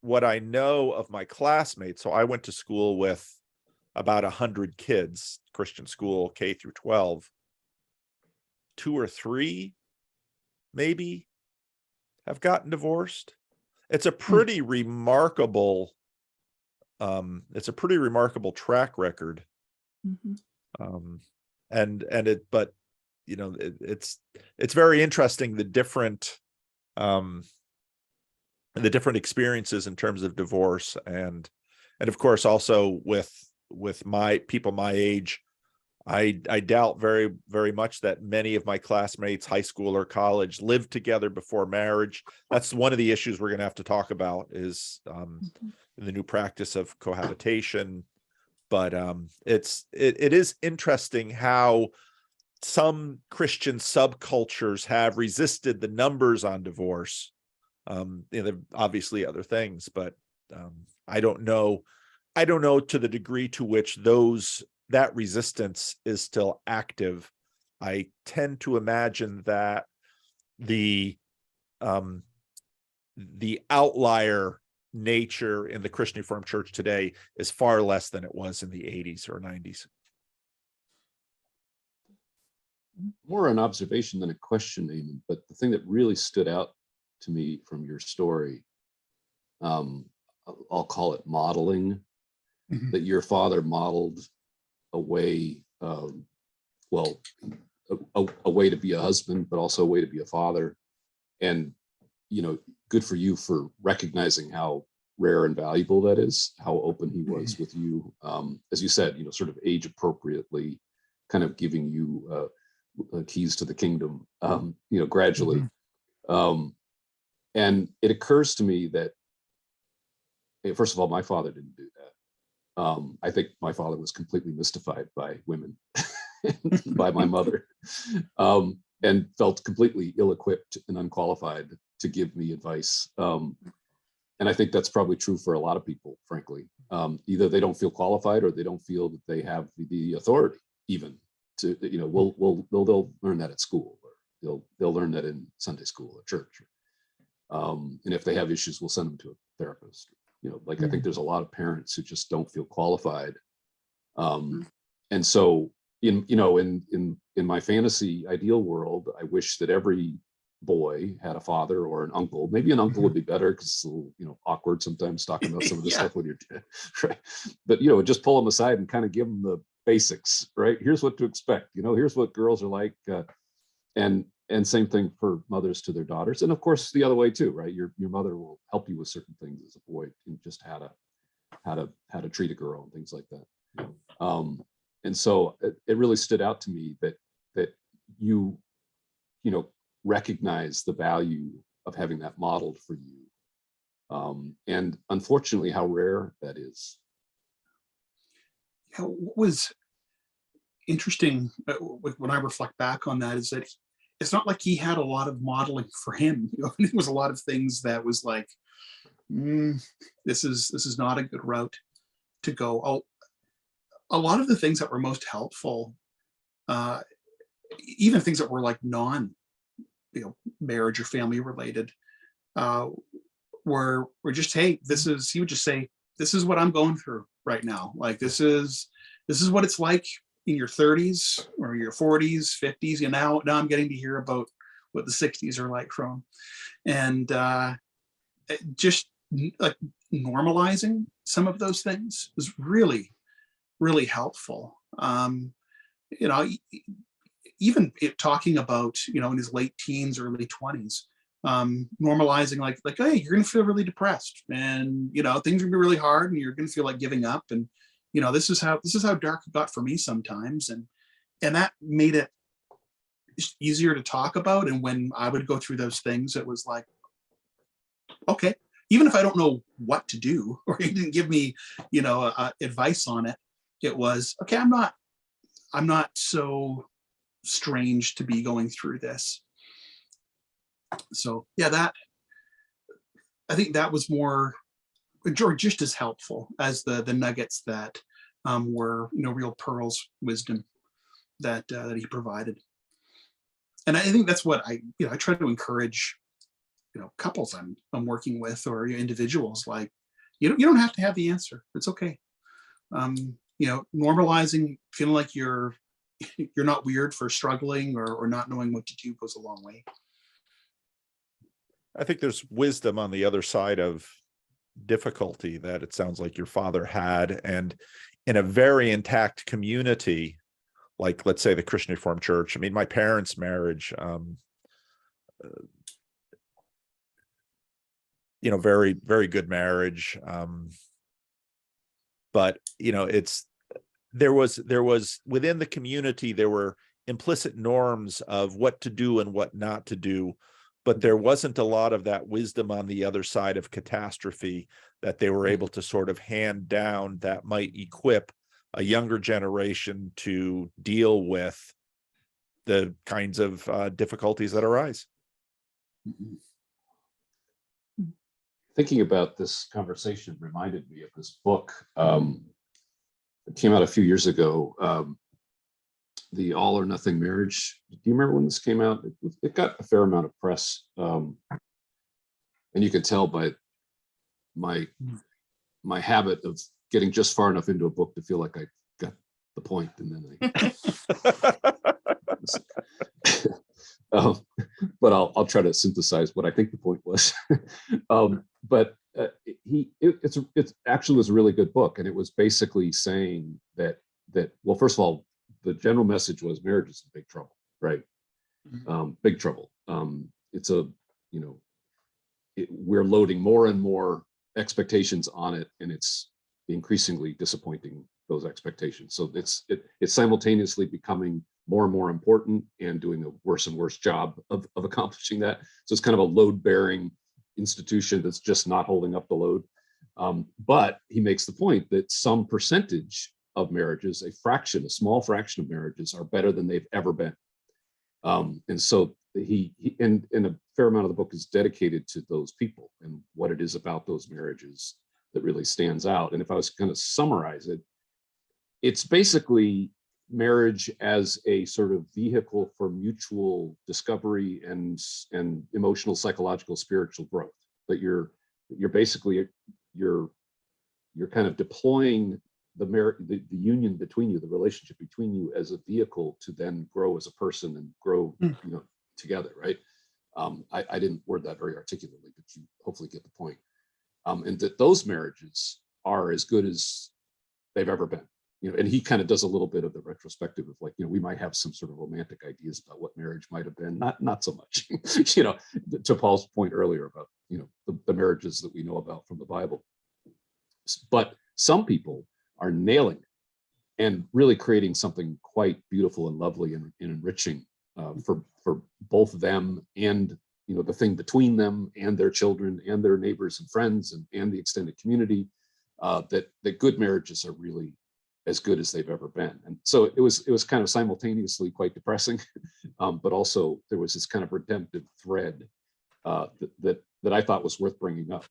what I know of my classmates. So I went to school with about 100 kids, Christian school, K through 12. 2 or 3 maybe have gotten divorced. It's a pretty remarkable track record. Mhm. But it's very interesting, the different experiences in terms of divorce, and of course also with my people my age. I doubt very, very much that many of my classmates, high school or college, lived together before marriage. That's one of the issues we're going to have to talk about, is the new practice of cohabitation. But it is interesting how some Christian subcultures have resisted the numbers on divorce. Obviously other things, but I don't know to the degree to which that resistance is still active. I tend to imagine that the outlier nature in the Christian Reformed Church today is far less than it was in the 80s or 90s. More an observation than a question, Eamonn, but the thing that really stood out to me from your story, I'll call it modeling, that your father modeled a way, a way to be a husband, but also a way to be a father. And, good for you for recognizing how rare and valuable that is, how open he was with you. As you said, sort of age appropriately, kind of giving you keys to the kingdom, gradually. And it occurs to me that, first of all, my father didn't do that. I think my father was completely mystified by women, by my mother, and felt completely ill-equipped and unqualified to give me advice. And I think that's probably true for a lot of people, frankly. Either they don't feel qualified, or they don't feel that they have the authority even to, they'll learn that at school, or they'll learn that in Sunday school or church. And if they have issues, we'll send them to a therapist. I think there's a lot of parents who just don't feel qualified. And so in my fantasy ideal world, I wish that every boy had a father or an uncle. Maybe an uncle would be better, because it's a little, awkward sometimes talking about some of this stuff when you're right. But just pull them aside and kind of give them the basics, right? Here's what to expect. Here's what girls are like, and same thing for mothers to their daughters, and of course the other way too, right? Your mother will help you with certain things as a boy, and just how to treat a girl and things like that. And so it really stood out to me that you recognize the value of having that modeled for you, and unfortunately how rare that is. What was interesting when I reflect back on that is that it's not like he had a lot of modeling for him. It was a lot of things that was like, this is not a good route to go. A lot of the things that were most helpful, even things that were like non, marriage or family related, were just, hey, he would just say, this is what I'm going through right now. Like, this is what it's like in your 30s or your 40s, 50s. And now I'm getting to hear about what the 60s are like from. And just like normalizing some of those things was really, really helpful. You know, even talking about, you know, in his late teens, early 20s, normalizing like, hey, you're going to feel really depressed, and, you know, things are going to be really hard, and you're going to feel like giving up. And, you know, this is how dark it got for me sometimes. And that made it just easier to talk about. And when I would go through those things, it was like, okay, even if I don't know what to do, or he didn't give me, you know, advice on it, it was okay. I'm not so strange to be going through this. So yeah, I think that was more, just as helpful as the nuggets that were, you know, real pearls wisdom that he provided. And I think that's what I try to encourage, you know, couples I'm working with, or individuals. Like, you don't have to have the answer. It's okay. You know, normalizing feeling like you're not weird for struggling or not knowing what to do goes a long way. I think there's wisdom on the other side of difficulty that it sounds like your father had, and in a very intact community, like, let's say, the Christian Reformed Church. I mean, my parents' marriage, you know, very, very good marriage. But, you know, there was within the community, there were implicit norms of what to do and what not to do, but there wasn't a lot of that wisdom on the other side of catastrophe that they were able to sort of hand down that might equip a younger generation to deal with the kinds of difficulties that arise. Thinking about this conversation reminded me of this book. It came out a few years ago, The All or Nothing Marriage. Do you remember when this came out? It got a fair amount of press. And you could tell by my habit of getting just far enough into a book to feel like I got the point, and then but I'll try to synthesize what I think the point was. But it actually was a really good book, and it was basically saying that well, first of all, the general message was marriage is in big trouble, right? Big trouble. It's a, you know, we're loading more and more expectations on it, and it's increasingly disappointing those expectations. So it's simultaneously becoming more and more important and doing a worse and worse job of accomplishing that. So it's kind of a load-bearing institution that's just not holding up the load. But he makes the point that some percentage of marriages, a small fraction of marriages, are better than they've ever been. And so he and a fair amount of the book is dedicated to those people and what it is about those marriages that really stands out. And if I was going to summarize it, it's basically marriage as a sort of vehicle for mutual discovery and emotional, psychological, spiritual growth. That you're basically you're kind of deploying the union between you, the relationship between you, as a vehicle to then grow as a person and grow, you know, together, right? I didn't word that very articulately, but you hopefully get the point. And that those marriages are as good as they've ever been. You know, and he kind of does a little bit of the retrospective of, like, you know, we might have some sort of romantic ideas about what marriage might have been, not so much, you know, to Paul's point earlier about, you know, the marriages that we know about from the Bible. But some people are nailing it and really creating something quite beautiful and lovely and enriching for both them and, you know, the thing between them and their children and their neighbors and friends and the extended community. That good marriages are really as good as they've ever been. And so it was kind of simultaneously quite depressing, but also there was this kind of redemptive thread that I thought was worth bringing up.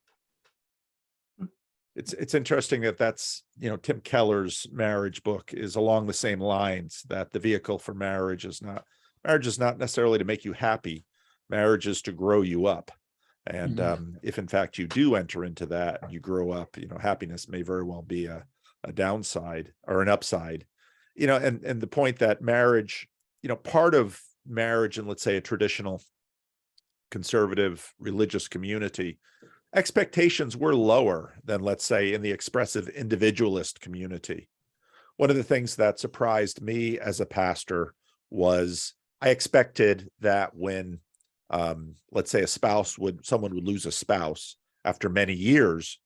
It's interesting that's, you know, Tim Keller's marriage book is along the same lines, that the vehicle for marriage is not necessarily to make you happy. Marriage is to grow you up. And Mhm. if in fact you do enter into that and you grow up, happiness may very well be a downside or an upside. And the point that marriage, part of marriage in, let's say, a traditional conservative religious community, expectations were lower than, let's say, in the expressive individualist community. One of the things that surprised me as a pastor was I expected that when, let's say, someone would lose a spouse after many years,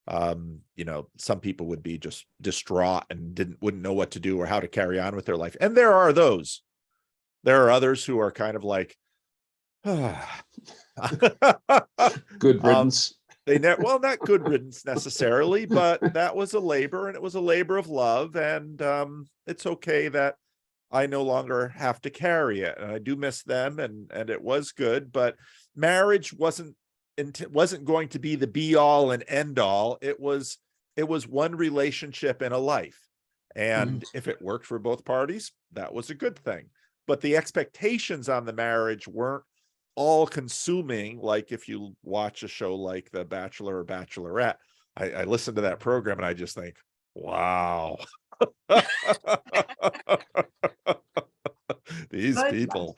some people would be just distraught and wouldn't know what to do or how to carry on with their life. And there are those. There are others who are kind of like, Good um, riddance. well, not good riddance necessarily, but that was a labor, and it was a labor of love. And it's okay that I no longer have to carry it. And I do miss them, and it was good, but marriage wasn't going to be the be all and end all. It was one relationship in a life. And if it worked for both parties, that was a good thing. But the expectations on the marriage weren't all consuming. Like if you watch a show like The Bachelor or Bachelorette, I listen to that program and I just think, wow. These But it's fun. people.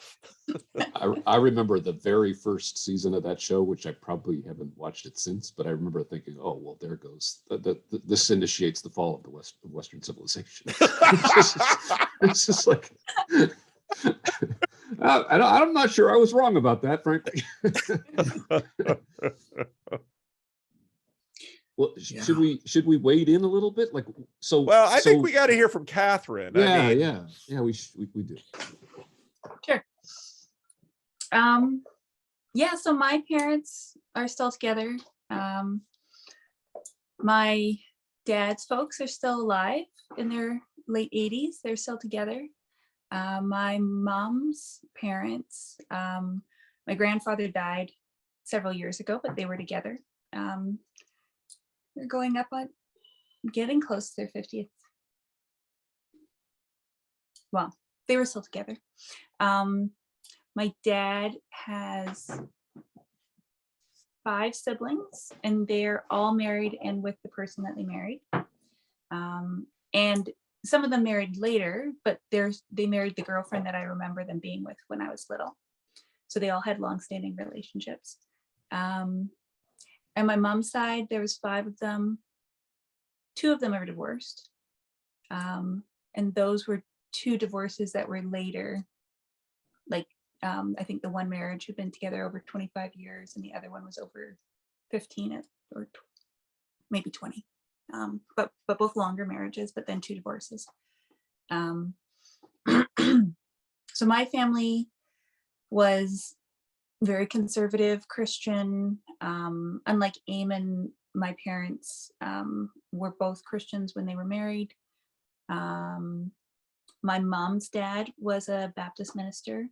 I remember the very first season of that show, which I probably haven't watched it since, but I remember thinking, "Oh, well, there goes this initiates the fall of the Western civilization." It's just like, I'm not sure I was wrong about that, frankly. Well, Yeah. should we wade in a little bit? Like, so. Well, I think so we got to hear from Catherine. yeah, I mean, yeah, we do. Sure. Yeah, so my parents are still together. My dad's folks are still alive in their late 80s. They're still together. My mom's parents, my grandfather died several years ago, but they were together. They're going up on getting close to their 50th. Well, they were still together. My dad has 5 siblings, and they're all married and with the person that they married. And some of them married later, but they married the girlfriend that I remember them being with when I was little. So they all had long-standing relationships. And my mom's side, there was 5 of them. 2 of them are divorced. And those were 2 divorces that were later. Like, I think the one marriage had been together over 25 years and the other one was over 15 or maybe 20. But both longer marriages, but then 2 divorces. So my family was very conservative Christian. Unlike Eamonn, my parents were both Christians when they were married. My mom's dad was a Baptist minister.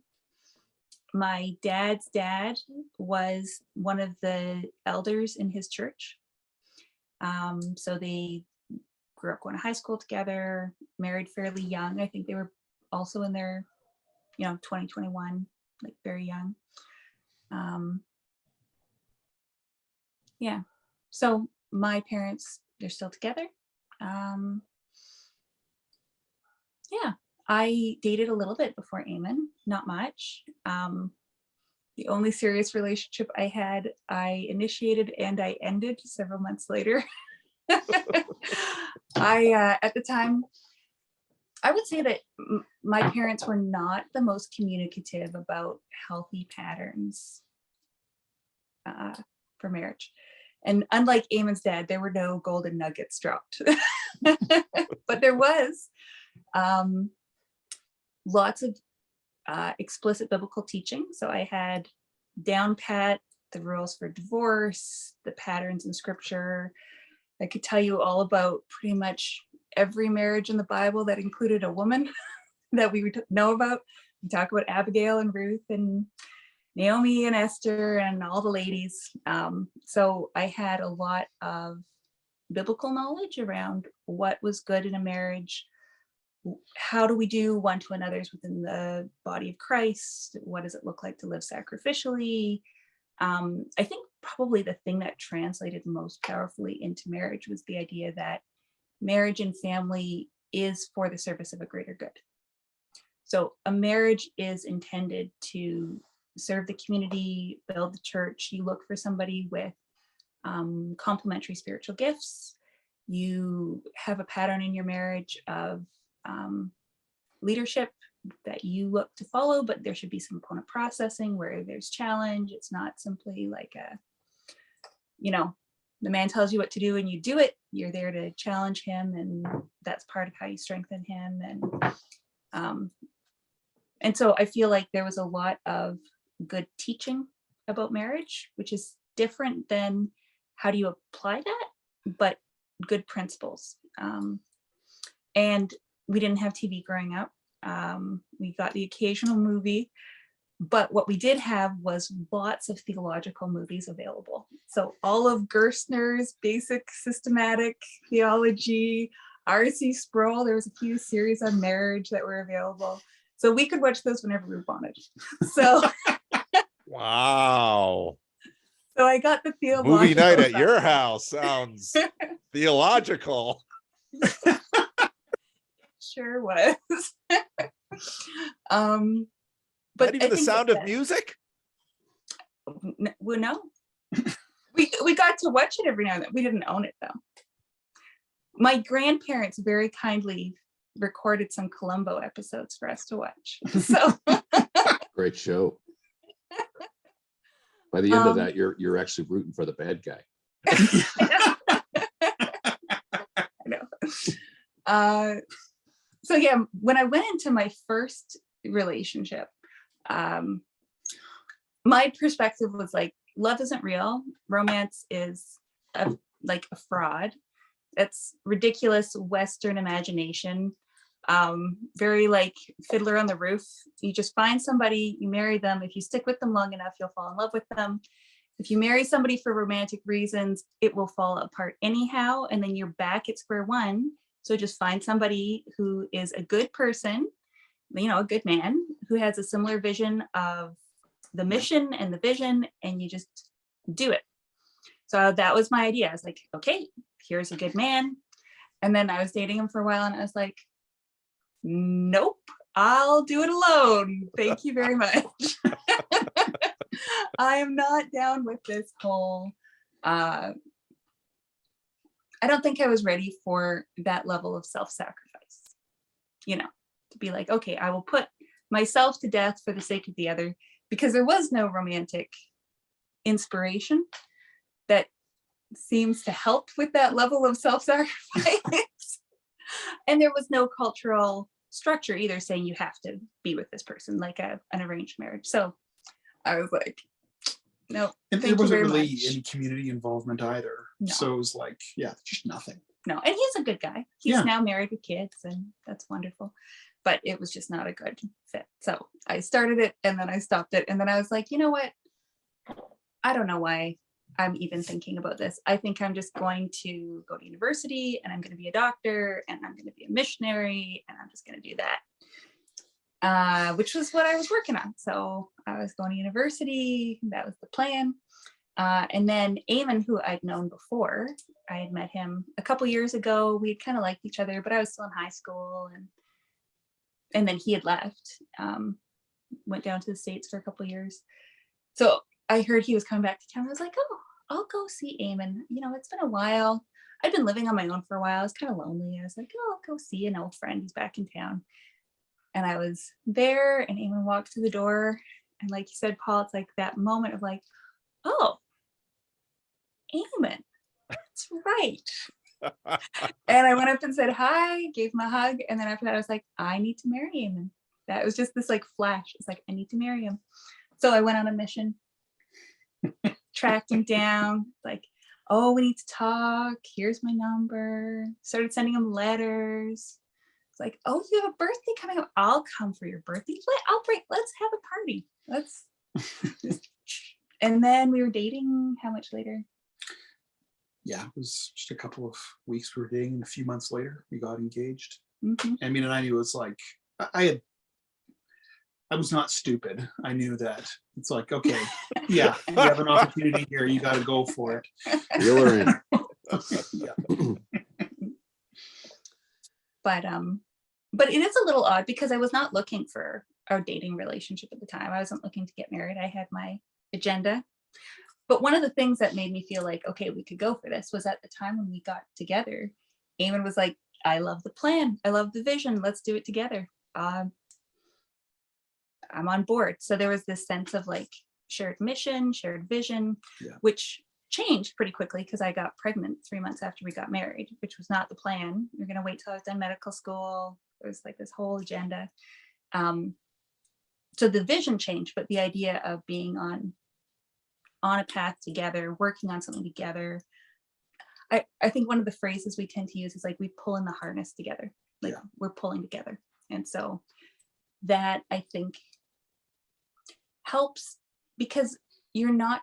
My dad's dad was one of the elders in his church. So they grew up going to high school together, married fairly young. I think they were also in their, 20, 21, like very young. Yeah. So my parents, they're still together. Yeah. I dated a little bit before Eamonn, not much. The only serious relationship I had, I initiated and I ended several months later. At the time, I would say that my parents were not the most communicative about healthy patterns for marriage. And unlike Eamonn's dad, there were no golden nuggets dropped. But there was lots of explicit biblical teaching. So I had down pat the rules for divorce, the patterns in scripture. I could tell you all about pretty much every marriage in the Bible that included a woman that we would know about. We talk about Abigail and Ruth and Naomi and Esther and all the ladies. So I had a lot of biblical knowledge around what was good in a marriage. How do we do one to another's within the body of Christ? What does it look like to live sacrificially? I think probably the thing that translated most powerfully into marriage was the idea that marriage and family is for the service of a greater good. So a marriage is intended to serve the community, build the church. You look for somebody with complementary spiritual gifts. You have a pattern in your marriage of leadership that you look to follow, but there should be some component processing where there's challenge. It's not simply like a, the man tells you what to do and you do it. You're there to challenge him, and that's part of how you strengthen him. And so I feel like there was a lot of good teaching about marriage, which is different than how do you apply that, but good principles. And we didn't have TV growing up. We got the occasional movie, but what we did have was lots of theological movies available. So all of Gerstner's basic systematic theology, R.C. Sproul, there was a few series on marriage that were available. So we could watch those whenever we wanted. So Wow. So I got the theological Movie night at side. your house sounds theological. Sure was. But Not even the Sound of Music? Well, no. We got to watch it every now and then. We didn't own it though. My grandparents very kindly recorded some Columbo episodes for us to watch. So Great show. By the end of that, you're actually rooting for the bad guy. I know. So yeah, when I went into my first relationship, my perspective was like, love isn't real. Romance is like a fraud. That's ridiculous Western imagination. Very like Fiddler on the Roof. You just find somebody, you marry them. If you stick with them long enough, you'll fall in love with them. If you marry somebody for romantic reasons, it will fall apart anyhow, and then you're back at square one. So just find somebody who is a good person, a good man who has a similar vision of the mission and the vision, and you just do it. So that was my idea. I was like, okay, here's a good man. And then I was dating him for a while and I was like, nope, I'll do it alone. Thank you very much. I am not down with this whole, I don't think I was ready for that level of self-sacrifice, to be like, okay, I will put myself to death for the sake of the other, because there was no romantic inspiration that seems to help with that level of self-sacrifice. And there was no cultural structure either saying you have to be with this person, like an arranged marriage. So I was like, no. And there wasn't really any community involvement either. No. So it was like, yeah, just nothing. No, and he's a good guy. He's now married with kids, and that's wonderful. But it was just not a good fit. So I started it and then I stopped it. And then I was like, you know what? I don't know why I'm even thinking about this. I think I'm just going to go to university and I'm going to be a doctor and I'm going to be a missionary and I'm just going to do that, which was what I was working on. So I was going to university. That was the plan. And then Eamonn, who I'd known before, I had met him a couple years ago. We had kind of liked each other, but I was still in high school. And then he had left, went down to the States for a couple years. So I heard he was coming back to town. I was like, oh, I'll go see Eamonn. It's been a while. I'd been living on my own for a while. I was kind of lonely. I was like, oh, I'll go see an old friend. He's back in town. And I was there and Eamonn walked through the door. And like you said, Paul, it's like that moment of like, oh, Eamonn, that's right. And I went up and said hi, gave him a hug. And then after that, I was like, I need to marry Eamonn. That was just this like flash. It's like, I need to marry him. So I went on a mission, tracked him down, like, oh, we need to talk. Here's my number. Started sending him letters. It's like, oh, you have a birthday coming up. I'll come for your birthday. Let's have a party. Let's. And then we were dating how much later? Yeah, it was just a couple of weeks we were dating, and a few months later we got engaged. Mm-hmm. And I knew it was like I I was not stupid. I knew that. It's like, okay, yeah, you have an opportunity here. You got to go for it. Reel her in. Yeah. But it is a little odd because I was not looking for a dating relationship at the time. I wasn't looking to get married. I had my agenda. But one of the things that made me feel like, okay, we could go for this was at the time when we got together, Eamon was like, I love the plan. I love the vision. Let's do it together. I'm on board. So there was this sense of like shared mission, shared vision, Yeah. which changed pretty quickly because I got pregnant 3 months after we got married, which was not the plan. We were going to wait till I was done medical school. It was like this whole agenda. So the vision changed, but the idea of being on a path together, working on something together. I think one of the phrases we tend to use is like we pull in the harness together, like we're pulling together. And so that I think helps because you're not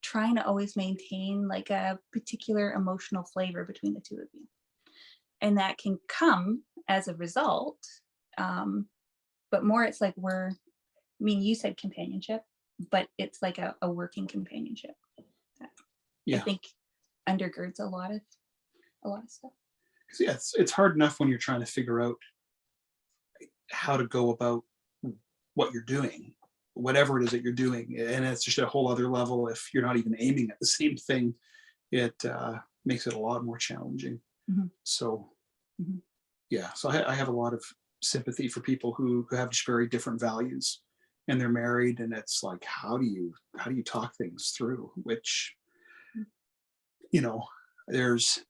trying to always maintain like a particular emotional flavor between the two of you. And that can come as a result. But more it's like you said companionship, but it's like a working companionship. I think undergirds a lot of stuff. Yeah, it's hard enough when you're trying to figure out how to go about what you're doing, whatever it is that you're doing, and it's just a whole other level if you're not even aiming at the same thing. It makes it a lot more challenging. Mm-hmm. So so I have a lot of sympathy for people who have just very different values and they're married, and it's like, how do you talk things through, which there's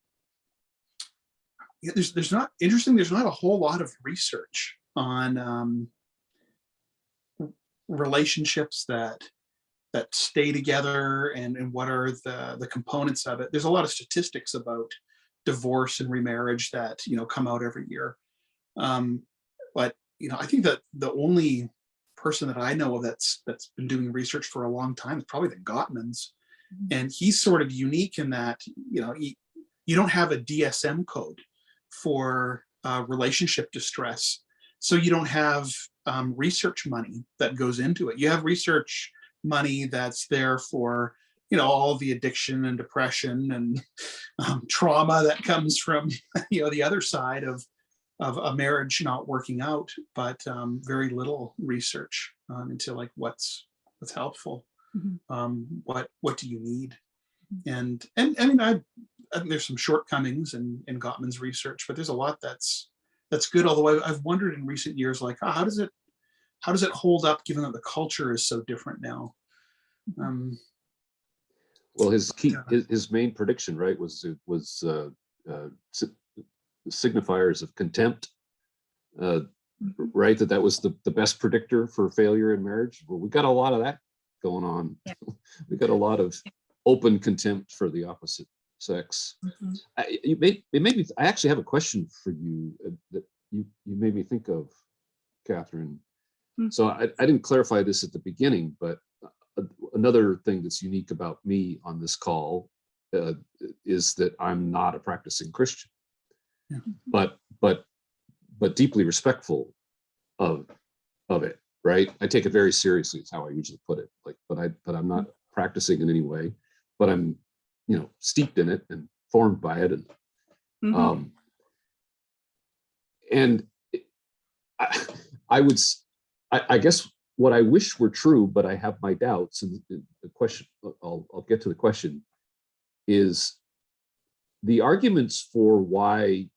not there's not a whole lot of research on relationships that stay together and what are the components of it. There's a lot of statistics about divorce and remarriage that come out every year, but I think that the only person that I know of that's been doing research for a long time is probably the Gottmans. And he's sort of unique in that you don't have a DSM code for relationship distress, so you don't have research money that goes into it. You have research money that's there for all the addiction and depression and trauma that comes from the other side of a marriage not working out, but very little research into like what's helpful. What do you need? And I mean, I think there's some shortcomings in Gottman's research, but there's a lot that's good. Although I've wondered in recent years, like, how does it hold up given that the culture is so different now? Well, his main prediction, right, was signifiers of contempt, right? That was the best predictor for failure in marriage. Well, we got a lot of that going on. Yeah. We got a lot of open contempt for the opposite sex. I actually have a question for you that you made me think of, Catherine. So I didn't clarify this at the beginning, but another thing that's unique about me on this call is that I'm not a practicing Christian, but deeply respectful of it. Right, I take it very seriously. Is how I usually put it. Like, but I'm not practicing in any way, but I'm steeped in it and formed by it, and I guess what I wish were true, but I have my doubts. And the question, I'll get to the question, is the arguments for why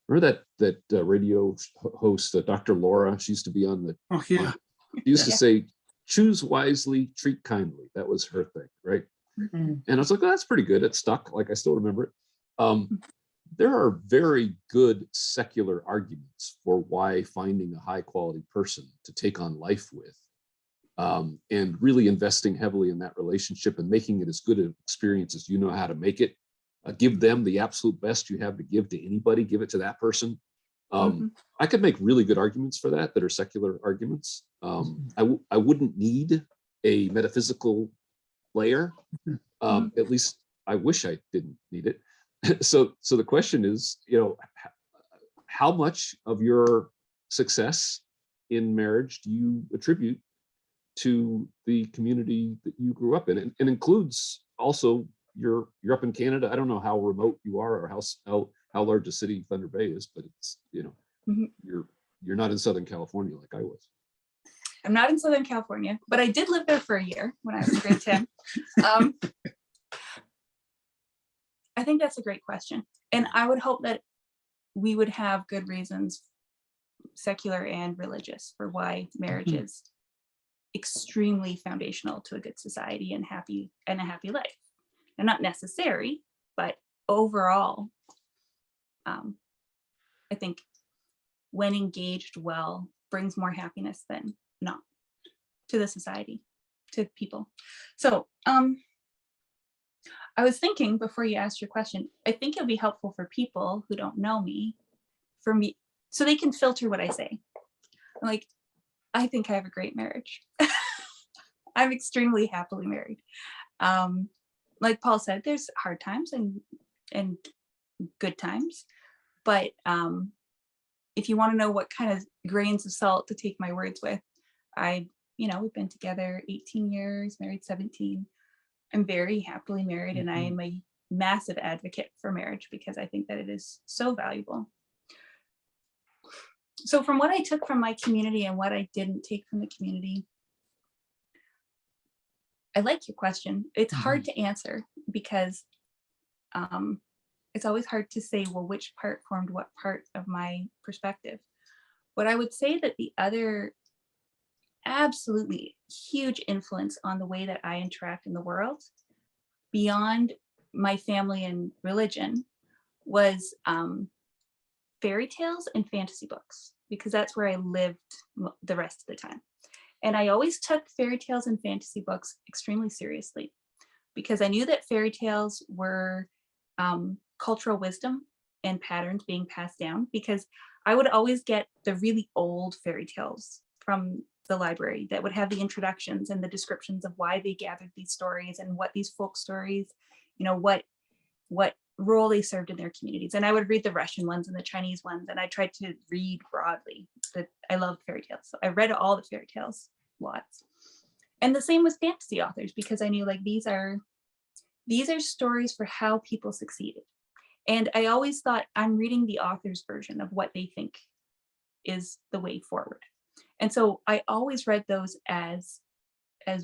remember that radio host, Dr. Laura? She used to be on the. Oh yeah. She used to say, "Choose wisely, treat kindly." That was her thing, right? And I was like, "Oh, that's pretty good." It stuck. Like I still remember it. There are very good secular arguments for why finding a high quality person to take on life with, and really investing heavily in that relationship and making it as good an experience as you know how to make it. Give them the absolute best you have to give to anybody. Give it to that person. I could make really good arguments for that are secular arguments. I wouldn't need a metaphysical layer. At least I wish I didn't need it. So the question is, how much of your success in marriage do you attribute to the community that you grew up in? And includes also you're up in Canada. I don't know how remote you are or how large a city Thunder Bay is, but it's, Mhm. you're not in Southern California like I was. I'm not in Southern California, but I did live there for a year when I was in grade 10. I think that's a great question. And I would hope that we would have good reasons, secular and religious, for why marriage is extremely foundational to a good society and a happy life. And not necessary, but overall, I think when engaged well, brings more happiness than not to the society, to people. So I was thinking before you asked your question, I think it'll be helpful for people who don't know me, so they can filter what I say. I'm like, I think I have a great marriage. I'm extremely happily married. Like Paul said, there's hard times and good times, but if you want to know what kind of grains of salt to take my words with, we've been together 18 years, married 17. I'm very happily married, and I am a massive advocate for marriage because I think that it is so valuable. So from what I took from my community and what I didn't take from the community, I like your question. It's hard to answer because it's always hard to say, well, which part formed what part of my perspective. What I would say that the other absolutely huge influence on the way that I interact in the world, beyond my family and religion, was fairy tales and fantasy books, because that's where I lived the rest of the time. And I always took fairy tales and fantasy books extremely seriously because I knew that fairy tales were cultural wisdom and patterns being passed down, because I would always get the really old fairy tales from the library that would have the introductions and the descriptions of why they gathered these stories and what these folk stories, what role they served in their communities. And I would read the Russian ones and the Chinese ones, and I tried to read broadly. But I loved fairy tales, so I read all the fairy tales, lots. And the same with fantasy authors, because I knew, like, these are stories for how people succeeded. And I always thought, I'm reading the author's version of what they think is the way forward. And so I always read those as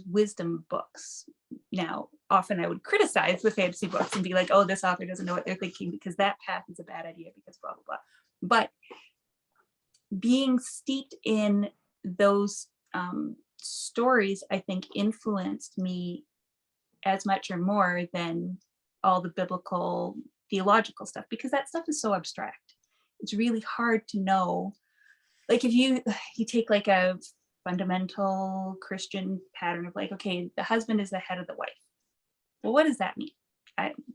wisdom books. Now, often I would criticize the fantasy books and be like, oh, this author doesn't know what they're thinking because that path is a bad idea because blah, blah, blah. But being steeped in those stories, I think, influenced me as much or more than all the biblical theological stuff, because that stuff is so abstract. It's really hard to know. Like, if you take like a fundamental Christian pattern of, like, okay, the husband is the head of the wife. Well, what does that mean?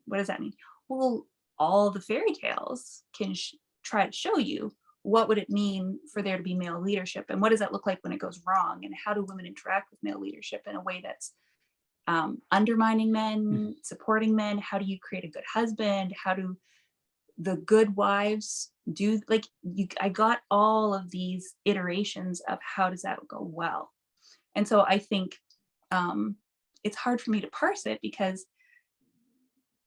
What does that mean? Well, all the fairy tales can try to show you what would it mean for there to be male leadership, and what does that look like when it goes wrong, and how do women interact with male leadership in a way that's undermining men, supporting men? How do you create a good husband? How do the good wives do, like, I got all of these iterations of how does that go well. And so I think it's hard for me to parse it, because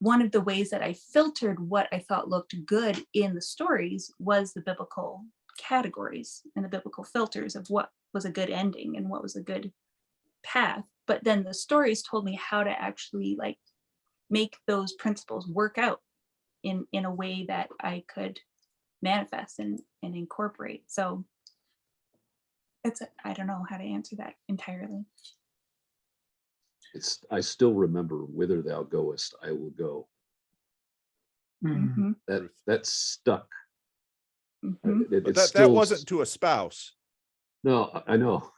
one of the ways that I filtered what I thought looked good in the stories was the biblical categories and the biblical filters of what was a good ending and what was a good path. But then the stories told me how to actually, like, make those principles work out in a way that I could manifest and incorporate. So I don't know how to answer that entirely. I still remember, whither thou goest, I will go. Mhm, That stuck. mhm. But It's that wasn't to a spouse. No, I know,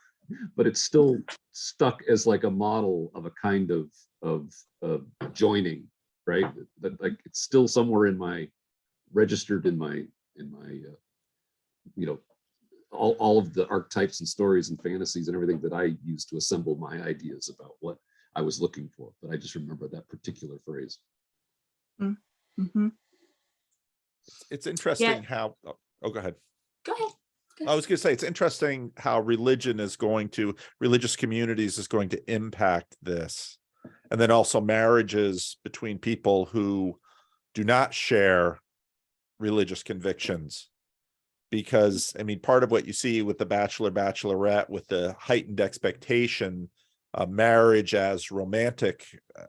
but it's still stuck as like a model of a kind of joining, right? That, like, it's still somewhere in my registered in my all of the archetypes and stories and fantasies and everything that I used to assemble my ideas about what I was looking for. But I just remember that particular phrase. Mm-hmm. It's interesting how. Oh, go ahead. Go ahead. I was going to say, it's interesting how religious communities is going to impact this. And then also marriages between people who do not share religious convictions. Because, I mean, part of what you see with the bachelor, bachelorette, with the heightened expectation of marriage as romantic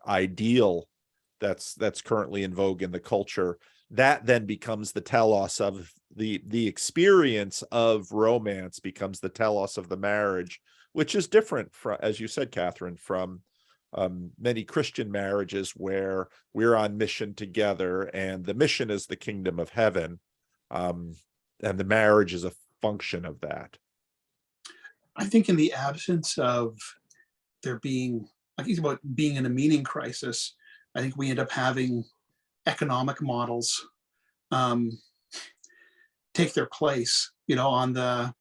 ideal that's currently in vogue in the culture, that then becomes the telos of the experience of romance becomes the telos of the marriage, which is different from, as you said, Catherine, from many Christian marriages where we're on mission together and the mission is the kingdom of heaven. And the marriage is a function of that. I think in the absence of there being, I think about being in a meaning crisis, I think we end up having economic models take their place. You know, on the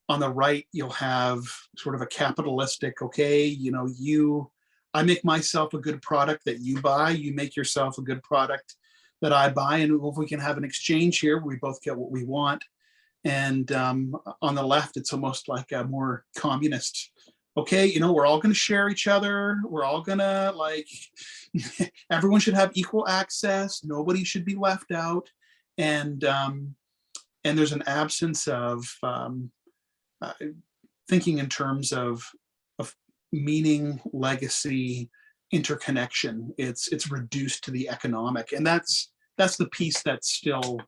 right, you'll have sort of a capitalistic, okay, you know, I make myself a good product that you buy, you make yourself a good product that I buy, and if we can have an exchange here, we both get what we want. And on the left, it's almost like a more communist. Okay, you know, we're all going to share each other. We're all going to like, everyone should have equal access. Nobody should be left out. And there's an absence of thinking in terms of meaning, legacy, interconnection. It's reduced to the economic, and that's the piece that's still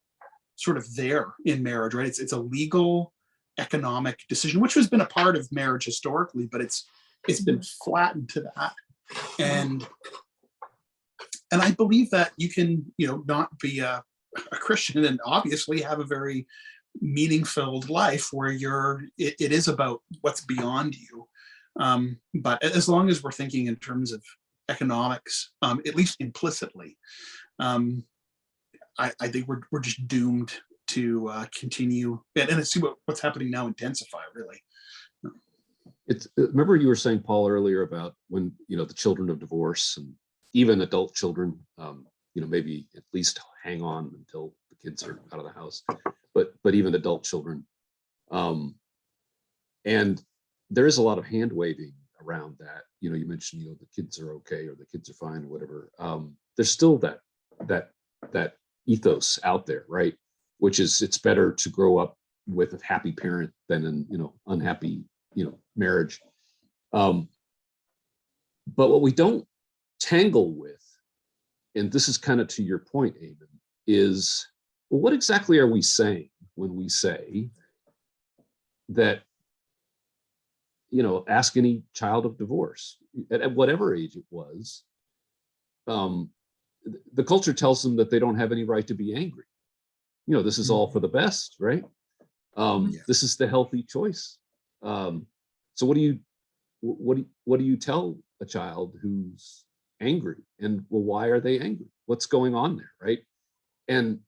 sort of there in marriage, right? It's a legal economic decision, which has been a part of marriage historically, but it's been flattened to that. And I believe that you can, you know, not be a Christian and obviously have a very meaning-filled life where it is about what's beyond you. But as long as we're thinking in terms of economics, at least implicitly, I think we're just doomed to continue and see what's happening now intensify, really. Remember you were saying, Paul, earlier about when, you know, the children of divorce and even adult children, you know, maybe at least hang on until the kids are out of the house, but even adult children. And there is a lot of hand waving around that. You know, you mentioned, you know, the kids are okay or the kids are fine or whatever. There's still that ethos out there, right? Which is, it's better to grow up with a happy parent than an, you know, unhappy, you know, marriage. But what we don't tangle with, and this is kind of to your point, Eamonn, is, well, what exactly are we saying when we say that, you know, ask any child of divorce at whatever age it was, the culture tells them that they don't have any right to be angry. You know, this is all for the best, right? This is the healthy choice. So what do you tell a child who's angry? And well, why are they angry? What's going on there, right? And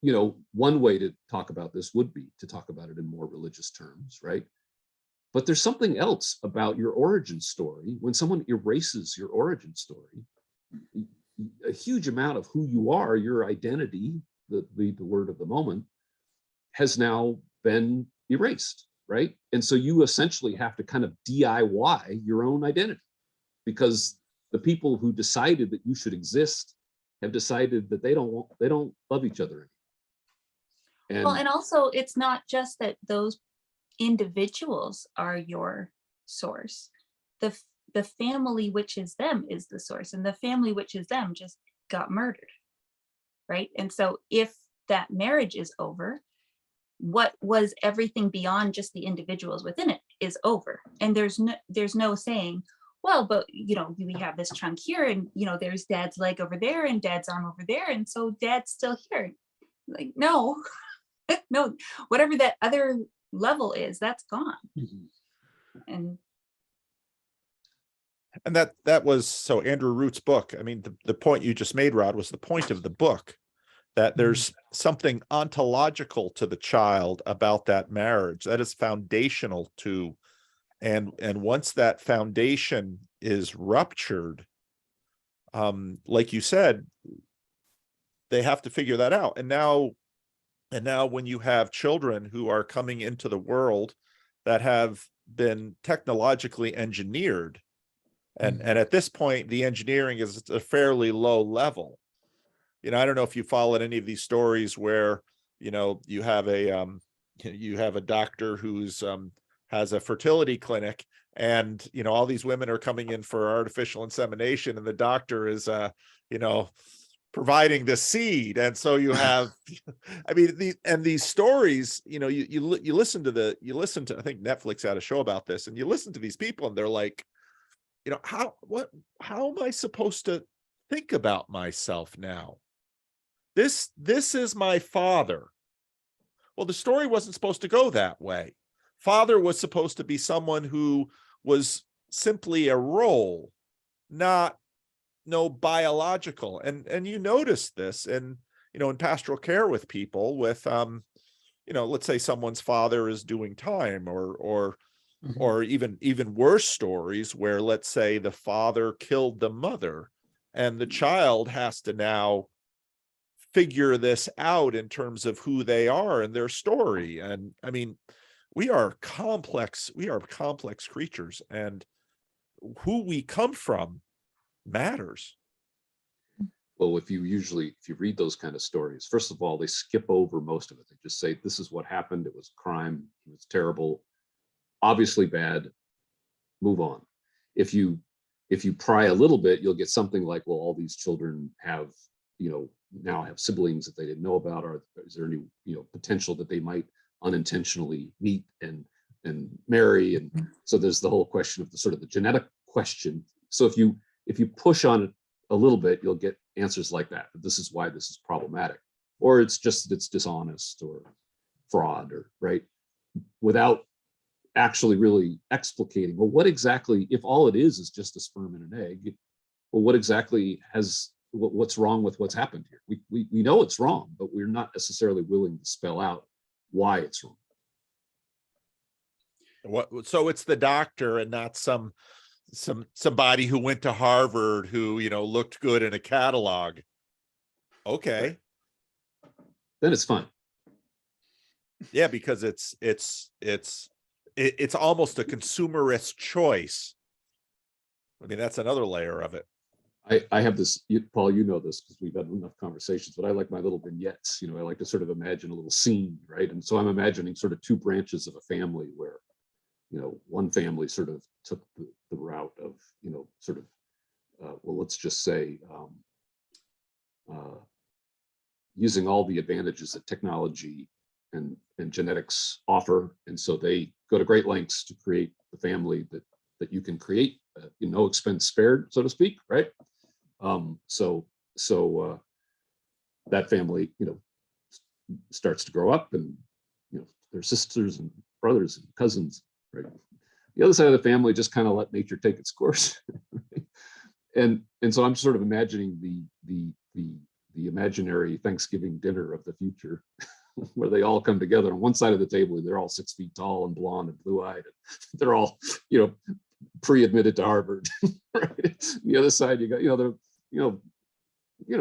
you know, one way to talk about this would be to talk about it in more religious terms, right? But there's something else about your origin story. When someone erases your origin story, a huge amount of who you are, your identity, the word of the moment, has now been erased, right? And so you essentially have to kind of DIY your own identity, because the people who decided that you should exist have decided that they don't love each other anymore. Well, and also it's not just that those individuals are your source. The family which is them is the source, and the family which is them just got murdered, right? And so if that marriage is over, what was everything beyond just the individuals within it is over. And there's no saying, well, but you know, we have this chunk here, and you know, there's dad's leg over there and dad's arm over there, and so dad's still here. Like, no, no, whatever that other level is, that's gone. And that was, so Andrew Root's book, I mean, the point you just made, Rod, was the point of the book, that there's something ontological to the child about that marriage that is foundational to, and once that foundation is ruptured, like you said, they have to figure that out. And now And now when you have children who are coming into the world that have been technologically engineered, and at this point, the engineering is at a fairly low level. I don't know if you followed any of these stories where, you have a doctor who's has a fertility clinic, and all these women are coming in for artificial insemination, and the doctor is you know providing the seed. And so you have I mean, these stories, you listen to, I think Netflix had a show about this, and you listen to these people and they're like, how am I supposed to think about myself now? This is my father. Well, the story wasn't supposed to go that way. Father was supposed to be someone who was simply a role, not no biological. And you notice this in pastoral care with people with let's say someone's father is doing time, or even worse stories where, let's say, the father killed the mother and the child has to now figure this out in terms of who they are and their story. And I mean, we are complex creatures, and who we come from matters. Well, if you read those kind of stories, first of all, they skip over most of it. They just say, this is what happened. It was a crime. It was terrible, obviously bad. Move on. If you pry a little bit, you'll get something like, well, all these children have, now have siblings that they didn't know about, or is there any, potential that they might unintentionally meet and marry? And so there's the whole question of the sort of the genetic question. So if you push on it a little bit, you'll get answers like that. This is why this is problematic, or it's just that it's dishonest or fraud, or right, without actually really explicating, well, what exactly, if all it is just a sperm and an egg, well, what exactly what's wrong with what's happened here? We know it's wrong, but we're not necessarily willing to spell out why it's wrong. So it's the doctor and not somebody who went to Harvard who looked good in a catalog. Okay, then it's fine. Yeah, because it's almost a consumerist choice. I mean, that's another layer of it. I have this, Paul, you know this because we've had enough conversations, but I like my little vignettes. I like to sort of imagine a little scene, right? And so I'm imagining sort of two branches of a family where, one family sort of took the route of, sort of, well, let's just say, using all the advantages that technology and genetics offer. And so they go to great lengths to create the family that you can create, no expense spared, so to speak, right? So that family, starts to grow up, and their sisters and brothers and cousins, right? The other side of the family just kind of let nature take its course. and so I'm sort of imagining the imaginary Thanksgiving dinner of the future, where they all come together on one side of the table. They're all 6 feet tall and blonde and blue-eyed. They're all, pre-admitted to Harvard. Right? The other side, you got,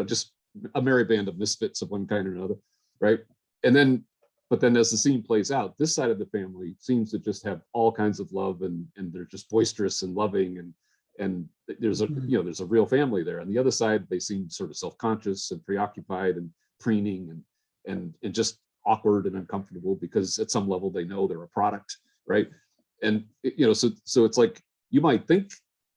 just a merry band of misfits of one kind or another, right? But then as the scene plays out, this side of the family seems to just have all kinds of love, and they're just boisterous and loving, and there's a real family there. And the other side, they seem sort of self-conscious and preoccupied and preening and just awkward and uncomfortable, because at some level they know they're a product, right? And so it's like, you might think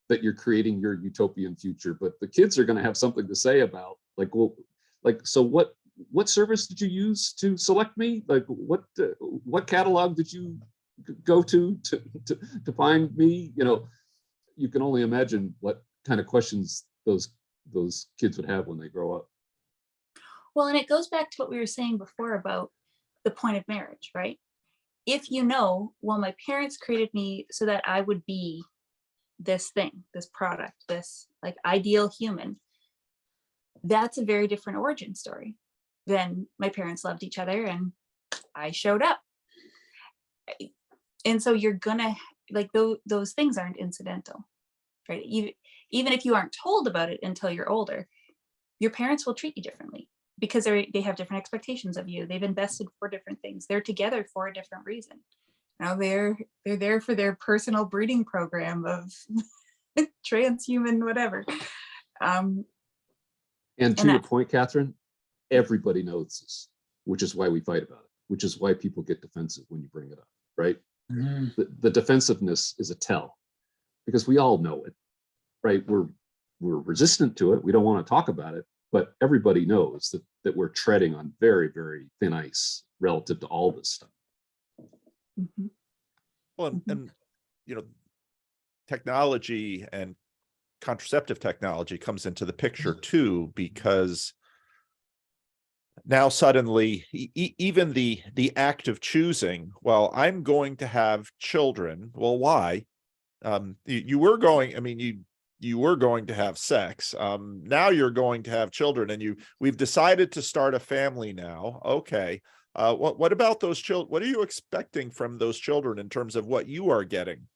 that you're creating your utopian future, but the kids are going to have something to say about, like, well, like, so what service did you use to select me? Like, what catalog did you go to find me? You can only imagine what kind of questions those kids would have when they grow up. Well, and it goes back to what we were saying before about the point of marriage, right? If well, my parents created me so that I would be this thing, this product, this like ideal human, that's a very different origin story than my parents loved each other and I showed up. And so you're gonna, like, those things aren't incidental, right? Even if you aren't told about it until you're older, your parents will treat you differently. because they have different expectations of you. They've invested for different things. They're together for a different reason. Now they're there for their personal breeding program of transhuman whatever. And to And your that, point, Catherine, everybody knows this, which is why we fight about it, which is why people get defensive when you bring it up, right? Mm. The defensiveness is a tell, because we all know it, right? We're resistant to it. We don't want to talk about it, but everybody knows that we're treading on very, very thin ice relative to all this stuff. mhm, Well, mhm. and you know, technology and contraceptive technology comes into the picture too, because now suddenly even the act of choosing, well, I'm going to have children. Well, why? You were going, I mean, you were going to have sex. Now you're going to have children, and we've decided to start a family now. Okay. What about those children? What are you expecting from those children in terms of what you are getting?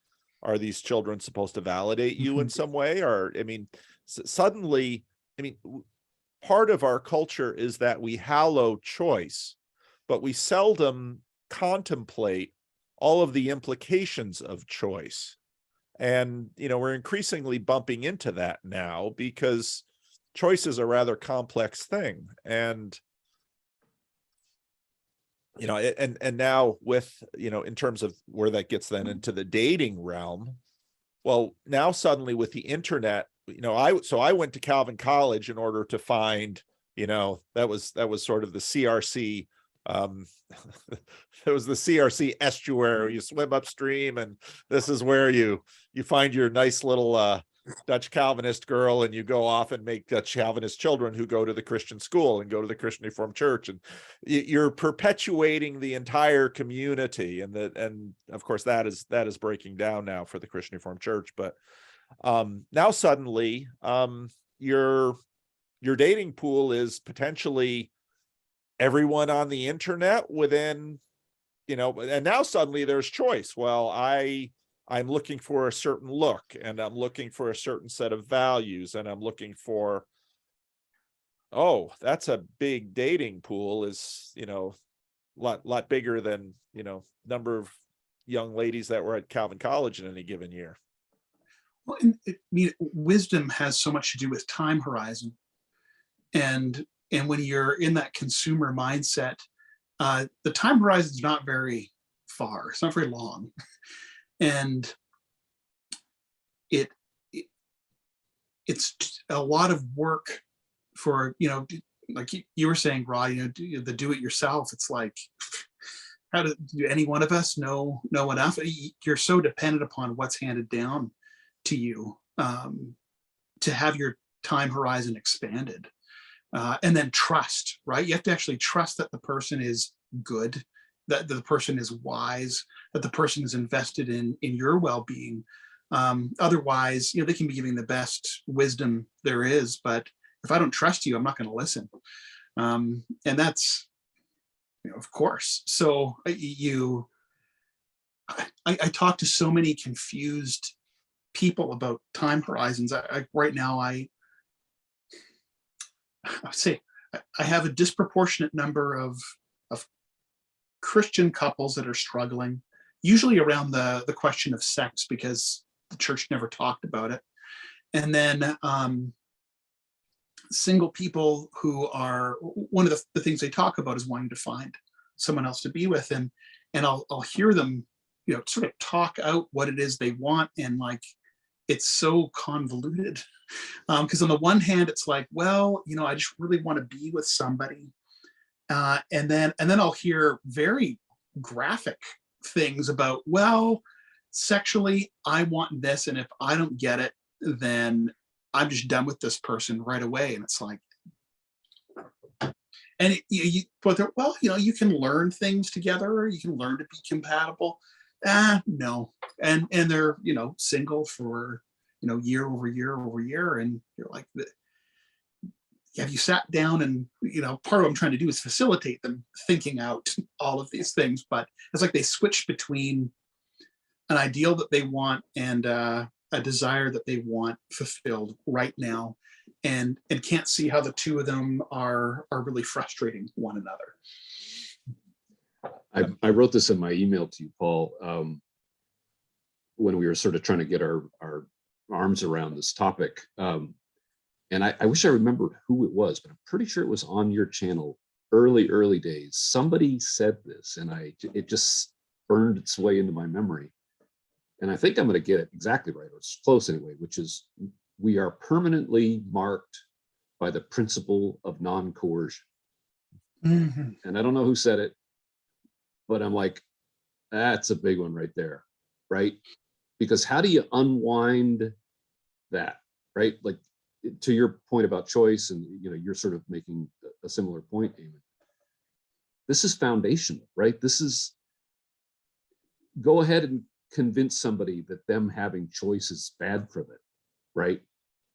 Are these children supposed to validate you in some way? Or, I mean, suddenly, I mean, part of our culture is that we hallow choice, but we seldom contemplate all of the implications of choice. And, we're increasingly bumping into that now, because choice is a rather complex thing. And, and now with, in terms of where that gets then into the dating realm, well, now suddenly with the internet, I went to Calvin College in order to find, that was sort of the CRC. It was the CRC estuary. You swim upstream, and this is where you find your nice little Dutch Calvinist girl, and you go off and make Dutch Calvinist children who go to the Christian school and go to the Christian Reformed Church, and you're perpetuating the entire community. And of course that is breaking down now for the Christian Reformed Church. But now suddenly your dating pool is potentially everyone on the internet within, and now suddenly there's choice. Well, I'm looking for a certain look, and I'm looking for a certain set of values, and I'm looking for, oh, that's a big dating pool, is, lot bigger than, number of young ladies that were at Calvin College in any given year. Well, and wisdom has so much to do with time horizon, and when you're in that consumer mindset, the time horizon is not very far. It's not very long, and it, it it's a lot of work for, like you were saying, Rod, the do it yourself. It's like, how do any one of us know enough? You're so dependent upon what's handed down to you, to have your time horizon expanded, and then trust, right? You have to actually trust that the person is good, that the person is wise, that the person is invested in your well-being. Otherwise, they can be giving the best wisdom there is, but if I don't trust you, I'm not going to listen. And that's, of course. So I talk to so many confused people about time horizons. Right now, I would say I have a disproportionate number of Christian couples that are struggling, usually around the question of sex, because the church never talked about it. And then single people who are, one of the things they talk about is wanting to find someone else to be with. And I'll hear them, sort of talk out what it is they want. And like, it's so convoluted. Because on the one hand, it's like, well, I just really want to be with somebody. And then I'll hear very graphic things about, well, sexually, I want this. And if I don't get it, then I'm just done with this person right away. And it's like, and well, you can learn things together. You can learn to be compatible. No. And they're, single for, year over year over year. And you're like, have you sat down and, part of what I'm trying to do is facilitate them thinking out all of these things, but it's like they switch between an ideal that they want and a desire that they want fulfilled right now. and can't see how the two of them are really frustrating one another. I wrote this in my email to you, Paul, when we were sort of trying to get our arms around this topic. And I wish I remembered who it was, but I'm pretty sure it was on your channel early days. Somebody said this, and it just burned its way into my memory. And I think I'm going to get it exactly right, or it's close anyway, which is, we are permanently marked by the principle of non-coercion. Mm-hmm. And I don't know who said it, but I'm like, that's a big one right there, right? Because how do you unwind that, right? Like, to your point about choice, and you're sort of making a similar point, Eamonn. This is foundational, right? This is, go ahead and convince somebody that them having choice is bad for them, right?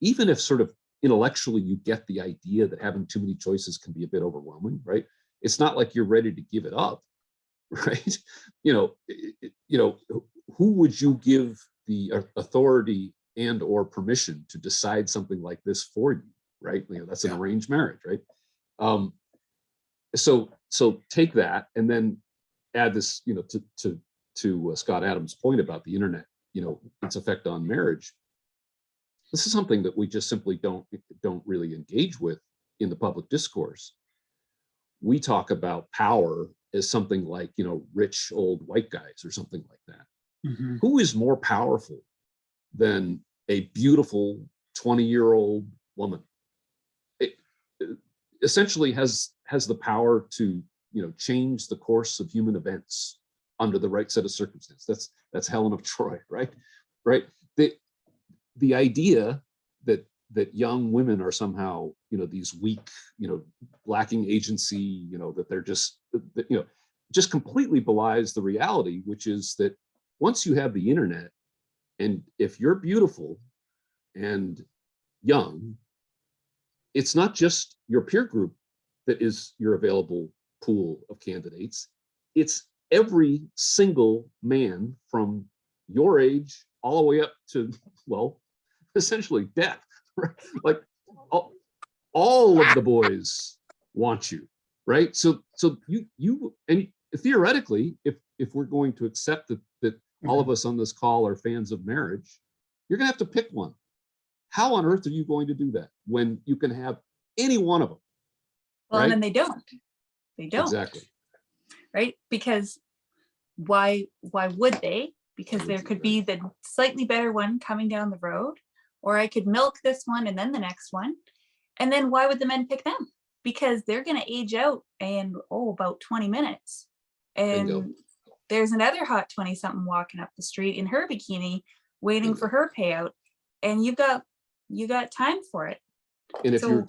Even if sort of intellectually you get the idea that having too many choices can be a bit overwhelming, right? It's not like you're ready to give it up, right? Who would you give the authority and or permission to decide something like this for you, right? That's an arranged marriage, right? So take that and then add this, to Scott Adams' point about the internet, its effect on marriage. This is something that we just simply don't really engage with in the public discourse. We talk about power as something like, rich old white guys or something like that. Mm-hmm. Who is more powerful than a beautiful 20-year-old woman? It essentially has the power to, change the course of human events under the right set of circumstances. That's Helen of Troy, right? The idea that young women are somehow, these weak, lacking agency, that they're just, just completely belies the reality, which is that once you have the internet, and if you're beautiful and young, it's not just your peer group that is your available pool of candidates. It's every single man from your age all the way up to, well, essentially death. Right? Like all of the boys want you, right? So you and theoretically, if we're going to accept that all of us on this call are fans of marriage, you're gonna have to pick one. How on earth are you going to do that when you can have any one of them? Well, right? and then they don't. They don't. Exactly. Right? Because why would they? Because there could be the slightly better one coming down the road, or I could milk this one and then the next one. And then why would the men pick them? Because they're going to age out in about 20 minutes. And Bingo. there's another hot 20 something walking up the street in her bikini waiting Bingo. for her payout, and you got time for it. And So-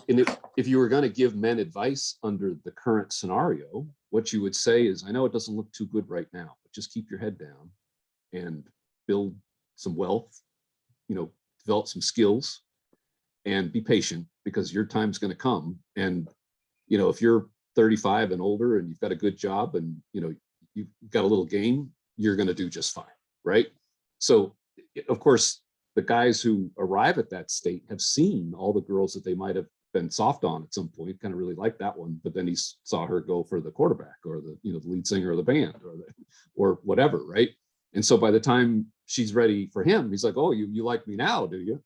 if you were going to give men advice under the current scenario, what you would say is, I know it doesn't look too good right now, but just keep your head down and build some wealth, develop some skills, and be patient, because your time's going to come. And if you're 35 and older and you've got a good job and you've got a little game, you're going to do just fine, right? So of course, the guys who arrive at that state have seen all the girls that they might have been soft on at some point, kind of really liked that one, but then he saw her go for the quarterback or the the lead singer of the band or whatever, right? And so by the time she's ready for him, he's like, oh, you like me now, do you?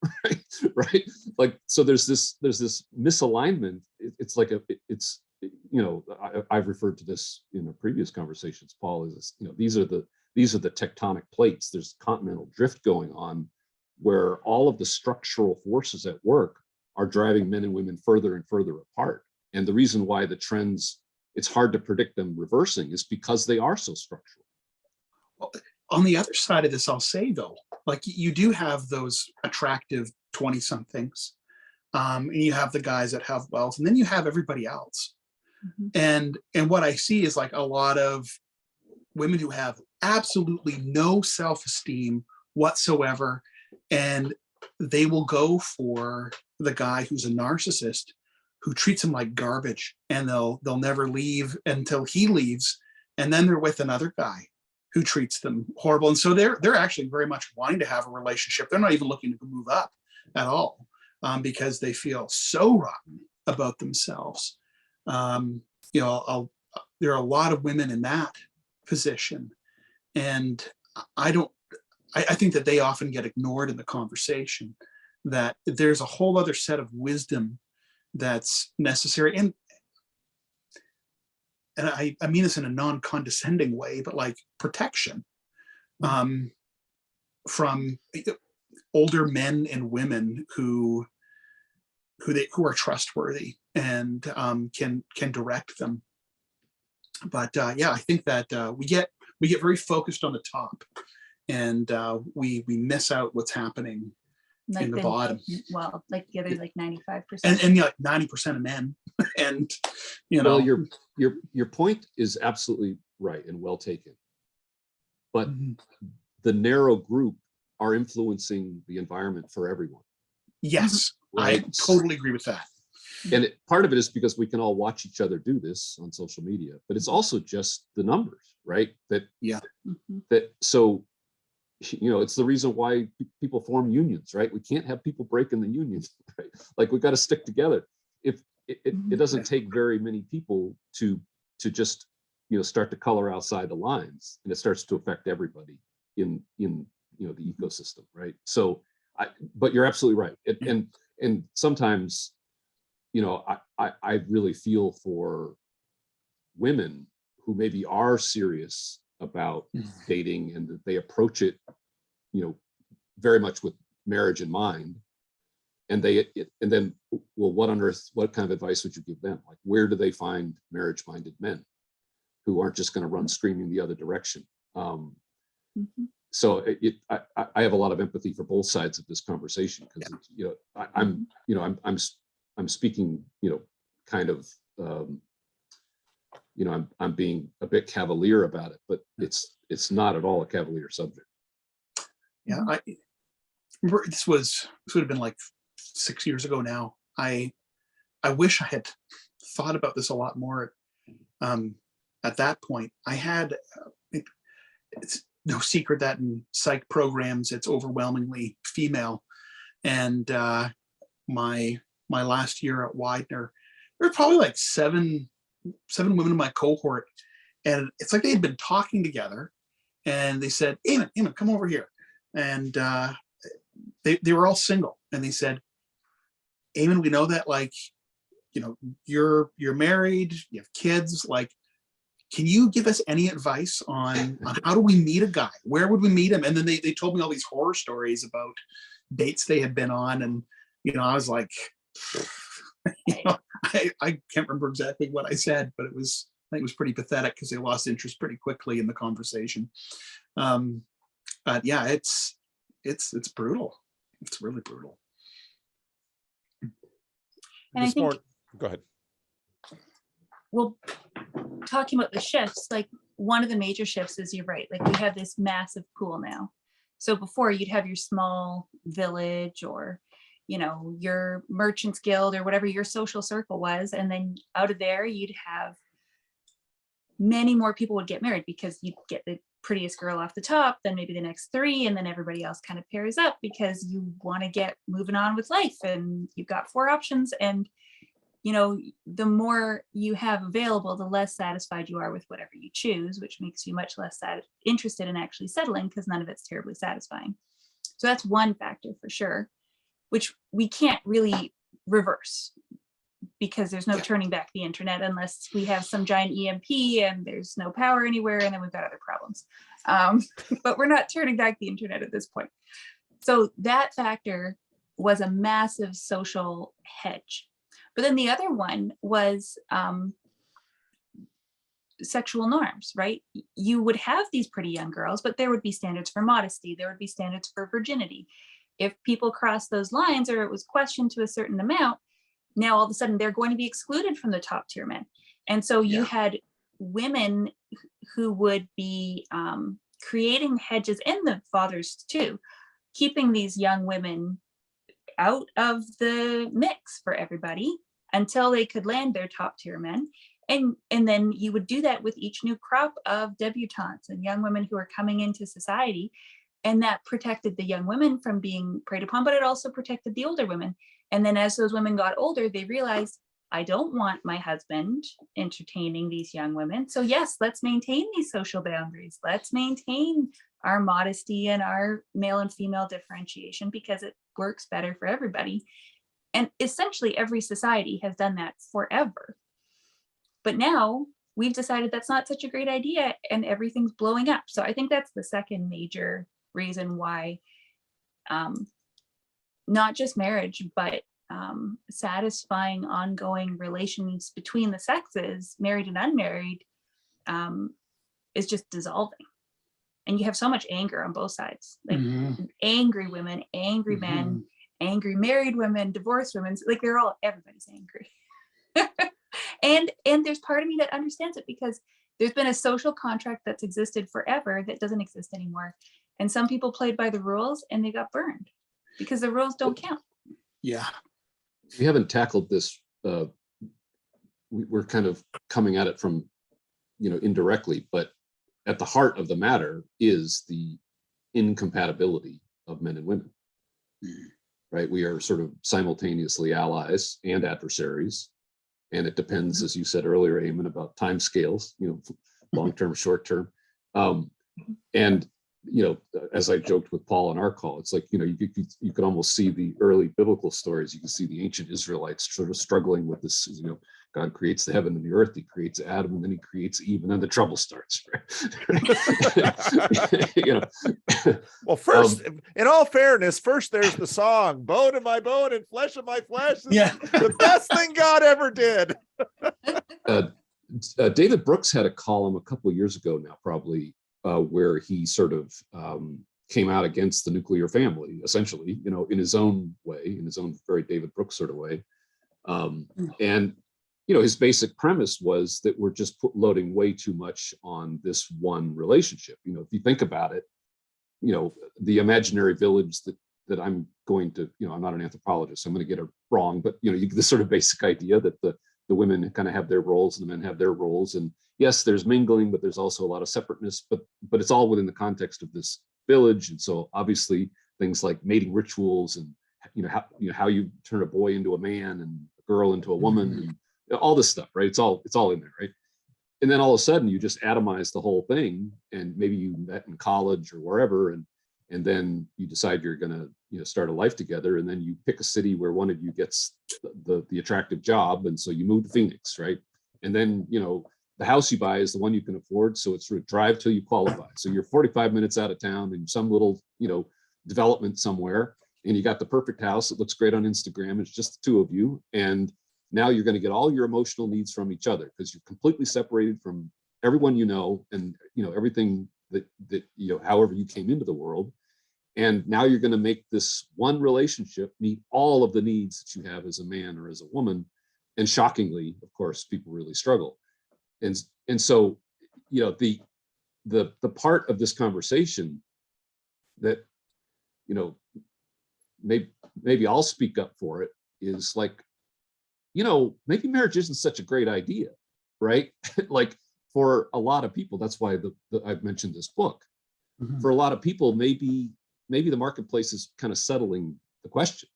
right? Like, so there's this misalignment. It's like I've referred to this in the previous conversations, Paul, is these are the tectonic plates. There's continental drift going on, where all of the structural forces at work are driving men and women further and further apart. And the reason why the trends, it's hard to predict them reversing, is because they are so structural. Well, on the other side of this, I'll say though, like you do have those attractive 20-somethings, and you have the guys that have wealth, and then you have everybody else. Mhm. And what I see is like a lot of women who have absolutely no self-esteem whatsoever, and they will go for the guy who's a narcissist who treats them like garbage, and they'll never leave until he leaves, and then they're with another guy who treats them horrible. And so they're actually very much wanting to have a relationship. They're not even looking to move up at all. because they feel so rotten about themselves. You know, there are a lot of women in that position, and I don't. I think that they often get ignored in the conversation. That there's a whole other set of wisdom that's necessary, and I mean this in a non-condescending way, but like protection from older men and women who are trustworthy and can direct them. But yeah, I think that we get very focused on the top, and we miss out what's happening Like in the bottom. Well, like the other like 95%. And yeah, like 90% of men, and you know. Well, your point is absolutely right and well taken. But the narrow group are influencing the environment for everyone. Yes, right? I totally agree with that. And part of it is because we can all watch each other do this on social media, but it's also just the numbers, right? That so, you know, it's the reason why people form unions, right? We can't have people breaking the unions, right? Like we got to stick together. If it doesn't take very many people to just, you know, start to color outside the lines, and it starts to affect everybody in you know, the ecosystem, right? So but you're absolutely right. And sometimes, you know, I really feel for women who maybe are serious about dating, and that they approach it, you know, very much with marriage in mind. And then, well, what on earth, what kind of advice would you give them? Like, where do they find marriage-minded men who aren't just going to run screaming the other direction? So I have a lot of empathy for both sides of this conversation, because you know, I'm speaking, you know, kind of, you know, I'm being a bit cavalier about it, but it's not at all a cavalier subject. Yeah, I remember this would have been like 6 years ago now. I wish I had thought about this a lot more. At that point, I had it's no secret that in psych programs it's overwhelmingly female, and my last year at Widener, there were probably like seven women in my cohort, and it's like they had been talking together, and they said, Eamonn, come over here. And they were all single, and they said, Eamonn, we know that, like, you know, you're married, you have kids, like, can you give us any advice on how do we meet a guy? Where would we meet him? And then they told me all these horror stories about dates they had been on, and you know, I was like, you know, I can't remember exactly what I said, but I think it was pretty pathetic, because they lost interest pretty quickly in the conversation. But yeah, it's brutal. It's really brutal. And I think, go ahead. well, talking about the shifts, like one of the major shifts is, you're right, like we have this massive pool now. So before, you'd have your small village, or, you know, your merchants guild, or whatever your social circle was. And then out of there, you'd have many more people would get married, because you'd get the prettiest girl off the top, then maybe the next three, and then everybody else kind of pairs up, because you want to get moving on with life, and you've got 4 options. And you know, the more you have available, the less satisfied you are with whatever you choose, which makes you much less interested in actually settling, because none of it's terribly satisfying. So that's one factor for sure, which we can't really reverse, because there's no turning back the internet unless we have some giant EMP and there's no power anywhere, and then we've got other problems. But we're not turning back the internet at this point. So that factor was a massive social hedge. But then the other one was sexual norms, right? You would have these pretty young girls, but there would be standards for modesty. There would be standards for virginity. If people crossed those lines, or it was questioned to a certain amount, now all of a sudden they're going to be excluded from the top tier men. And so you had women who would be creating hedges, and the fathers too, keeping these young women out of the mix for everybody until they could land their top tier men. And then you would do that with each new crop of debutantes and young women who are coming into society. And that protected the young women from being preyed upon, but it also protected the older women. And then as those women got older, they realized, I don't want my husband entertaining these young women. So yes, let's maintain these social boundaries. Let's maintain our modesty and our male and female differentiation because it works better for everybody. And essentially every society has done that forever. But now we've decided that's not such a great idea and everything's blowing up. So I think that's the second major reason why not just marriage, but satisfying ongoing relations between the sexes, married and unmarried, is just dissolving. And you have so much anger on both sides, like angry women, angry men, angry married women, divorced women, like everybody's angry. and there's part of me that understands it because there's been a social contract that's existed forever that doesn't exist anymore. And some people played by the rules and they got burned because the rules don't count. Yeah. We haven't tackled this. We're kind of coming at it from, indirectly, but at the heart of the matter is the incompatibility of men and women, right? We are sort of simultaneously allies and adversaries. And it depends, as you said earlier, Eamon, about time scales, long-term, short-term. And, as I joked with Paul on our call, it's like, you could almost see the early biblical stories. You can see the ancient Israelites sort of struggling with this, God creates the heaven and the earth, he creates Adam, and then he creates Eve, and then the trouble starts. Right? Well, first, in all fairness, first there's the song, bone of my bone and flesh of my flesh. Yeah. The best thing God ever did. David Brooks had a column a couple of years ago now, probably, where he sort of came out against the nuclear family, essentially, in his own way, in his own very David Brooks sort of way. And, his basic premise was that we're just loading way too much on this one relationship. If you think about it, the imaginary village that I'm going to, I'm not an anthropologist, so I'm going to get it wrong, but, you get the sort of basic idea that the women kind of have their roles and the men have their roles. And yes, there's mingling, but there's also a lot of separateness, but it's all within the context of this village. And so obviously things like mating rituals and, how you turn a boy into a man and a girl into a woman and all this stuff, right? It's all in there, right? And then all of a sudden you just atomize the whole thing, and maybe you met in college or wherever, and then you decide you're going to start a life together, and then you pick a city where one of you gets the attractive job, and so you move to Phoenix, right? And then the house you buy is the one you can afford, so it's sort of drive till you qualify. So you're 45 minutes out of town in some little development somewhere, and you got the perfect house. It looks great on Instagram. It's just the two of you, and now you're going to get all your emotional needs from each other because you're completely separated from everyone and everything that however you came into the world. And now you're going to make this one relationship meet all of the needs that you have as a man or as a woman. And shockingly, of course, people really struggle. And so, the part of this conversation that, maybe I'll speak up for it is like, maybe marriage isn't such a great idea, right? Like for a lot of people, that's why I've mentioned this book. For a lot of people, maybe the marketplace is kind of settling the question,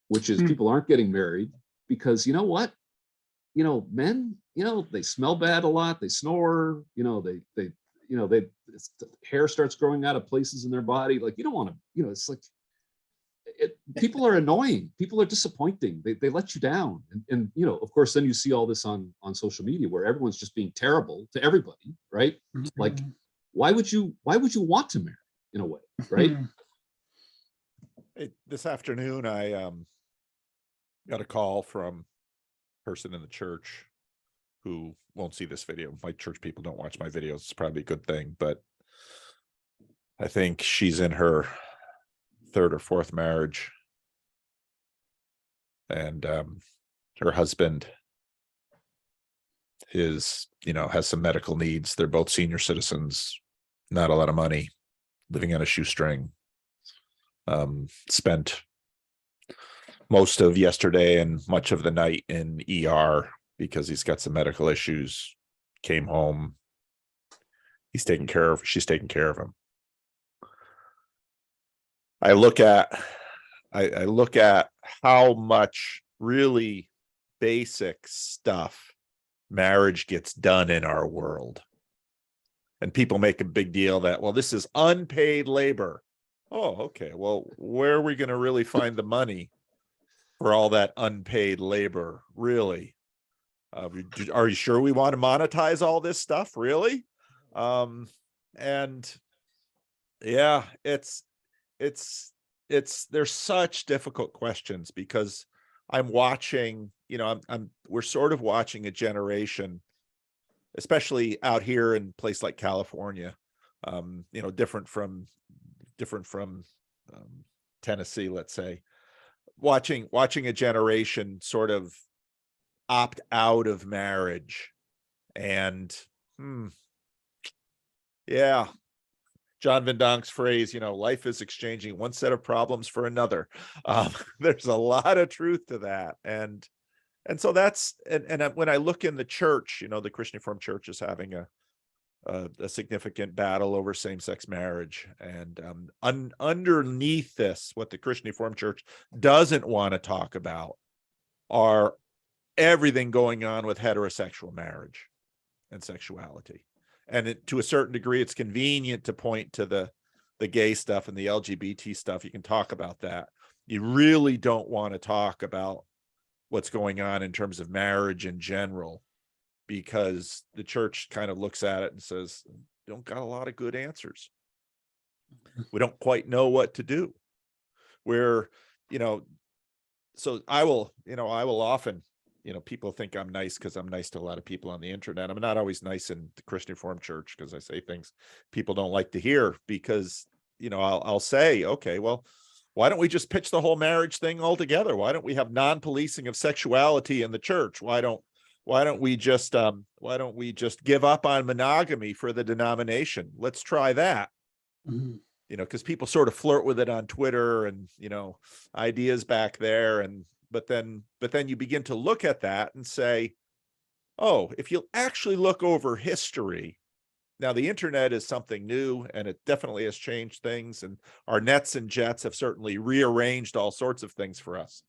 which is people aren't getting married because men, they smell bad a lot, they snore, hair starts growing out of places in their body. Like you don't want to, it's like, people are annoying, people are disappointing, they let you down, and of course then you see all this on social media where everyone's just being terrible to everybody, right? Like why would you want to marry in a way, right? This afternoon I got a call from a person in the church who won't see this video. My church people don't watch my videos. It's probably a good thing, but I think she's in her third or fourth marriage, and her husband is has some medical needs. They're both senior citizens, not a lot of money, living on a shoestring. Spent most of yesterday and much of the night in ER because he's got some medical issues. Came home, she's taking care of him. I look at I look at how much really basic stuff marriage gets done in our world. And people make a big deal that, well, this is unpaid labor. Oh, okay. Well, where are we going to really find the money for all that unpaid labor? Really? Are you sure we want to monetize all this stuff? Really? And yeah, there's such difficult questions because I'm watching, we're sort of watching a generation, especially out here in a place like California, different from Tennessee, let's say, watching a generation sort of opt out of marriage. And yeah, John Van Donk's phrase, life is exchanging one set of problems for another. There's a lot of truth to that. And so that's, and when I look in the church, the Christian Reformed Church is having a significant battle over same-sex marriage. And underneath this, what the Christian Reformed Church doesn't want to talk about are everything going on with heterosexual marriage and sexuality. And to a certain degree, it's convenient to point to the gay stuff and the LGBT stuff. You can talk about that. You really don't want to talk about what's going on in terms of marriage in general, because the church kind of looks at it and says, don't got a lot of good answers. We don't quite know what to do. So I will often, people think I'm nice because I'm nice to a lot of people on the internet. I'm not always nice in the Christian Reformed Church because I say things people don't like to hear, because, I'll say, okay, well, why don't we just pitch the whole marriage thing altogether? Why don't we have non-policing of sexuality in the church? Why don't we just give up on monogamy for the denomination? Let's try that. Mhm. Because people sort of flirt with it on Twitter and, ideas back there. But then you begin to look at that and say, oh, if you'll actually look over history, now the internet is something new and it definitely has changed things. And our nets and jets have certainly rearranged all sorts of things for us.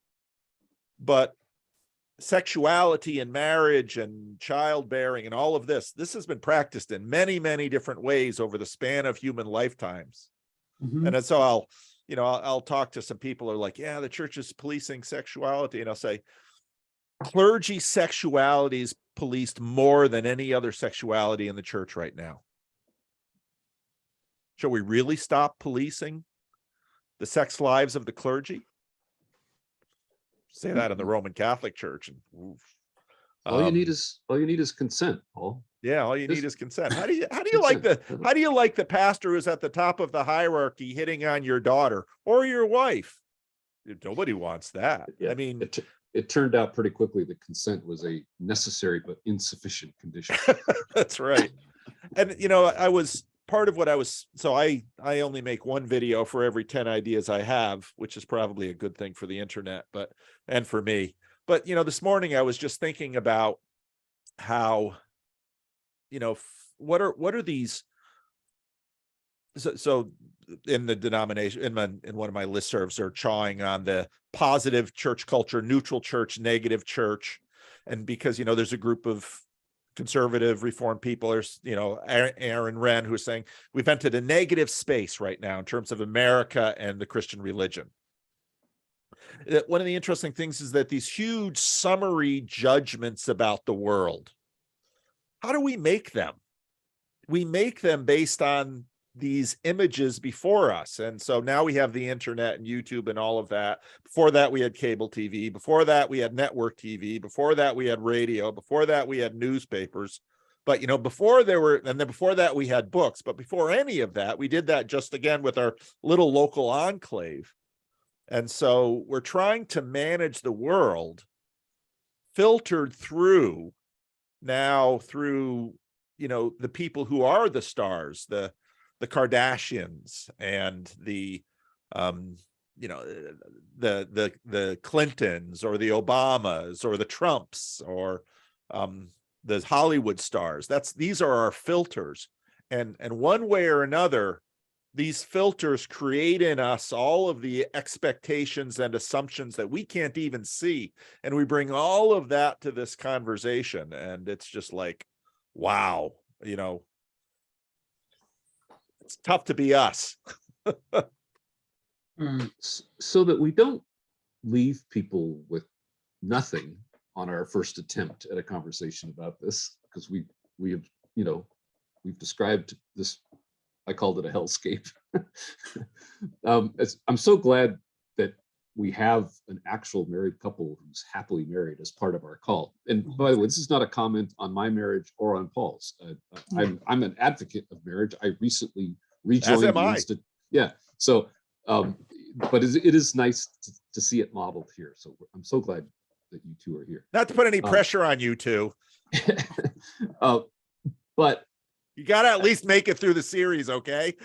But sexuality and marriage and childbearing and all of this has been practiced in many, many different ways over the span of human lifetimes. Mhm. And so I'll talk to some people who are like, yeah, the church is policing sexuality. And I'll say, clergy sexuality is policed more than any other sexuality in the church right now. Shall we really stop policing the sex lives of the clergy? Say that in the Roman Catholic Church. And oof. All you need is consent, Paul. Yeah, all you need is consent. How do you Consent. like the pastor who's at the top of the hierarchy hitting on your daughter or your wife? Nobody wants that. Yeah, I mean, it turned out pretty quickly that consent was a necessary but insufficient condition. that's right. And I was part of what I was, so I only make one video for every 10 ideas I have, which is probably a good thing for the internet, and for me. But this morning I was just thinking about how, what are these? So in the denomination, in one of my listservs, are chawing on the positive church culture, neutral church, negative church. And because, there's a group of conservative reformed people, there's, Aaron Wren, who's saying we've entered a negative space right now in terms of America and the Christian religion. One of the interesting things is that these huge summary judgments about the world, how do we make them? We make them based on these images before us. And so now we have the internet and YouTube and all of that. Before that, we had cable TV. Before that, we had network TV. Before that, we had radio. Before that, we had newspapers. But, before that, we had books. But before any of that, we did that just again with our little local enclave. And so we're trying to manage the world filtered through the people who are the stars, the Kardashians and the Clintons or the Obamas or the Trumps or the Hollywood stars. These are our filters. And one way or another, these filters create in us all of the expectations and assumptions that we can't even see. And we bring all of that to this conversation. And it's just like, wow, you know, it's tough to be us. So that we don't leave people with nothing on our first attempt at a conversation about this, because we have, you know, we've described this, I called it a hellscape. I'm so glad that we have an actual married couple who's happily married as part of our call. And by the way, this is not a comment on my marriage or on Paul's. I'm an advocate of marriage. I recently rejoined As am the I. yeah. So, but it is nice to see it modeled here. So I'm so glad that you two are here. Not to put any pressure on you two. But You got to at least make it through the series, okay?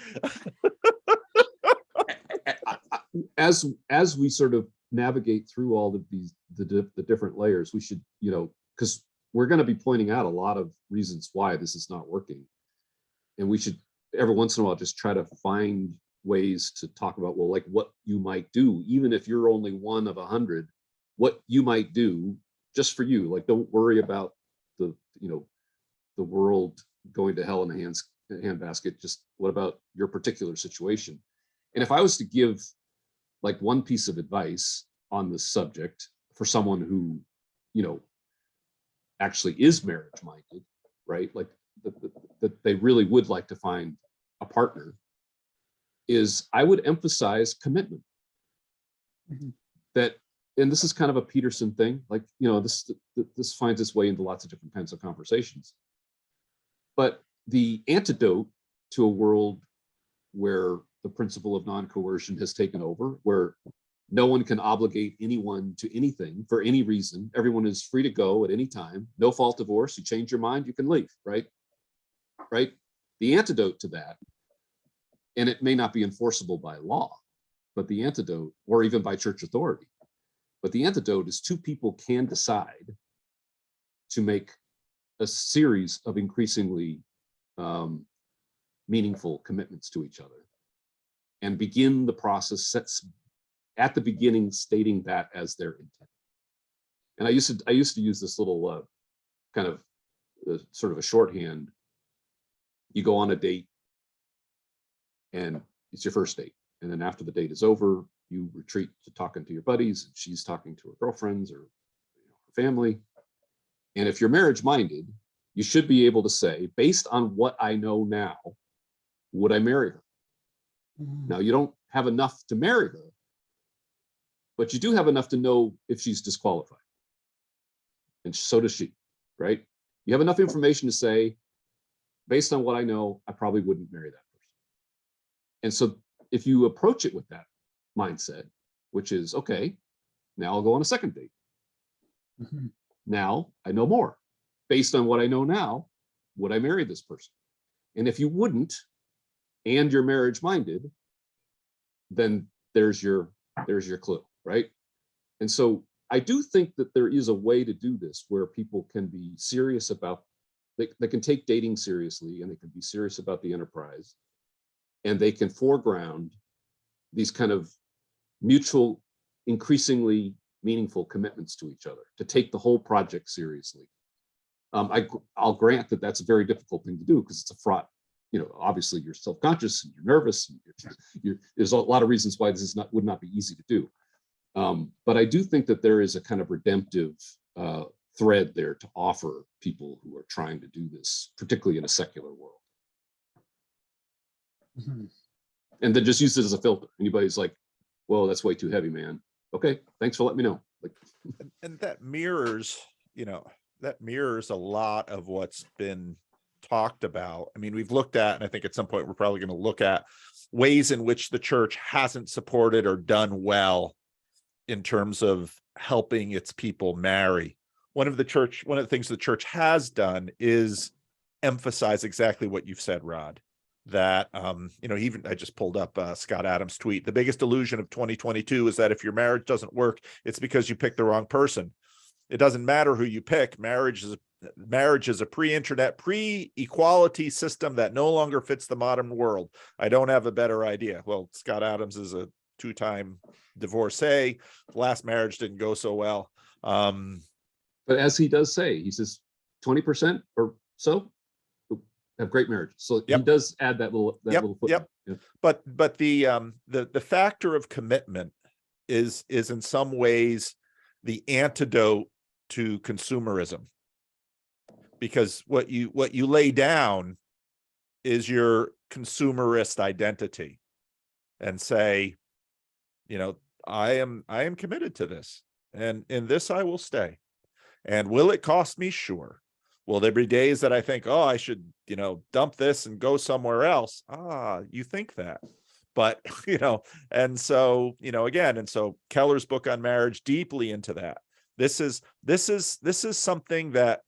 as we sort of navigate through all of these the different layers, we should, you know, because we're going to be pointing out a lot of reasons why this is not working, and we should every once in a while just try to find ways to talk about, well, like what you might do, even if you're only one of 100, what you might do just for you. Like, don't worry about the, you know, the world going to hell in a handbasket. Just what about your particular situation? And if I was to give like one piece of advice on this subject for someone who, you know, actually is marriage minded, right? Like that they really would like to find a partner, is I would emphasize commitment. That, and this is kind of a Peterson thing, like, you know, this finds its way into lots of different kinds of conversations. But the antidote to a world where the principle of non-coercion has taken over, where no one can obligate anyone to anything for any reason, everyone is free to go at any time, no fault divorce, you change your mind, you can leave, right? Right? The antidote to that, and it may not be enforceable by law, but the antidote, or even by church authority, but the antidote is two people can decide to make a series of increasingly meaningful commitments to each other and begin the process sets at the beginning stating that as their intent. And I used to use this little kind of sort of a shorthand. You go on a date and it's your first date. And then after the date is over, you retreat to talking to your buddies, and she's talking to her girlfriends or, you know, her family. And if you're marriage minded, you should be able to say, based on what I know now, would I marry her? Now, you don't have enough to marry her, but you do have enough to know if she's disqualified. And so does she, right? You have enough information to say, based on what I know, I probably wouldn't marry that person. And so if you approach it with that mindset, which is, okay, now I'll go on a second date. Now I know more. Based on what I know now, would I marry this person? And if you wouldn't, and you're marriage minded, then there's your clue, right? And so I do think that there is a way to do this where people can be serious about, they can take dating seriously, and they can be serious about the enterprise, and they can foreground these kind of mutual, increasingly meaningful commitments to each other, to take the whole project seriously. I'll grant that that's a very difficult thing to do because it's a fraught, you know, obviously you're self-conscious and you're nervous, and there's a lot of reasons why this would not be easy to do. But I do think that there is a kind of redemptive thread there to offer people who are trying to do this, particularly in a secular world. And then just use it as a filter. Anybody's like, whoa, that's way too heavy, man. Okay, thanks for letting me know. Like, and that mirrors, you know, that mirrors a lot of what's been talked about. I mean, we've looked at, and I think at some point we're probably going to look at ways in which the church hasn't supported or done well in terms of helping its people marry. One of the things the church has done is emphasize exactly what you've said, Rod, that, you know, even I just pulled up Scott Adams' tweet. The biggest illusion of 2022 is that if your marriage doesn't work, it's because you picked the wrong person. It doesn't matter who you pick. Marriage is marriage is a pre-internet, pre-equality system that no longer fits the modern world. I don't have a better idea. Well, Scott Adams is a 2-time divorcee. Last marriage didn't go so well. But as he does say, he says 20% or so have great marriage. So he Yep. does add that little Yep, footnote. yep. But the factor of commitment is in some ways the antidote to consumerism, because what you lay down is your consumerist identity and say, you know, I am committed to this, and in this I will stay. And will it cost me? Sure. Will there be days that I think, oh, I should, you know, dump this and go somewhere else? You think that, but you know, and so, you know, again, and so Keller's book on marriage deeply into that. This is something that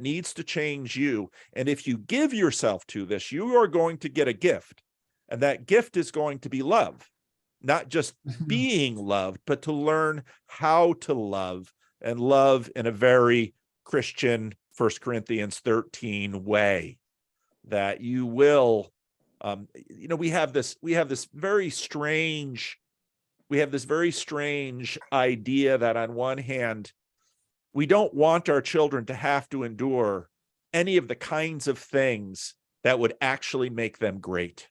needs to change you. And if you give yourself to this, you are going to get a gift, and that gift is going to be love, not just being loved, but to learn how to love, and love in a very Christian 1 Corinthians 13 way, that you will, you know, we have this very strange idea that on one hand, we don't want our children to have to endure any of the kinds of things that would actually make them great.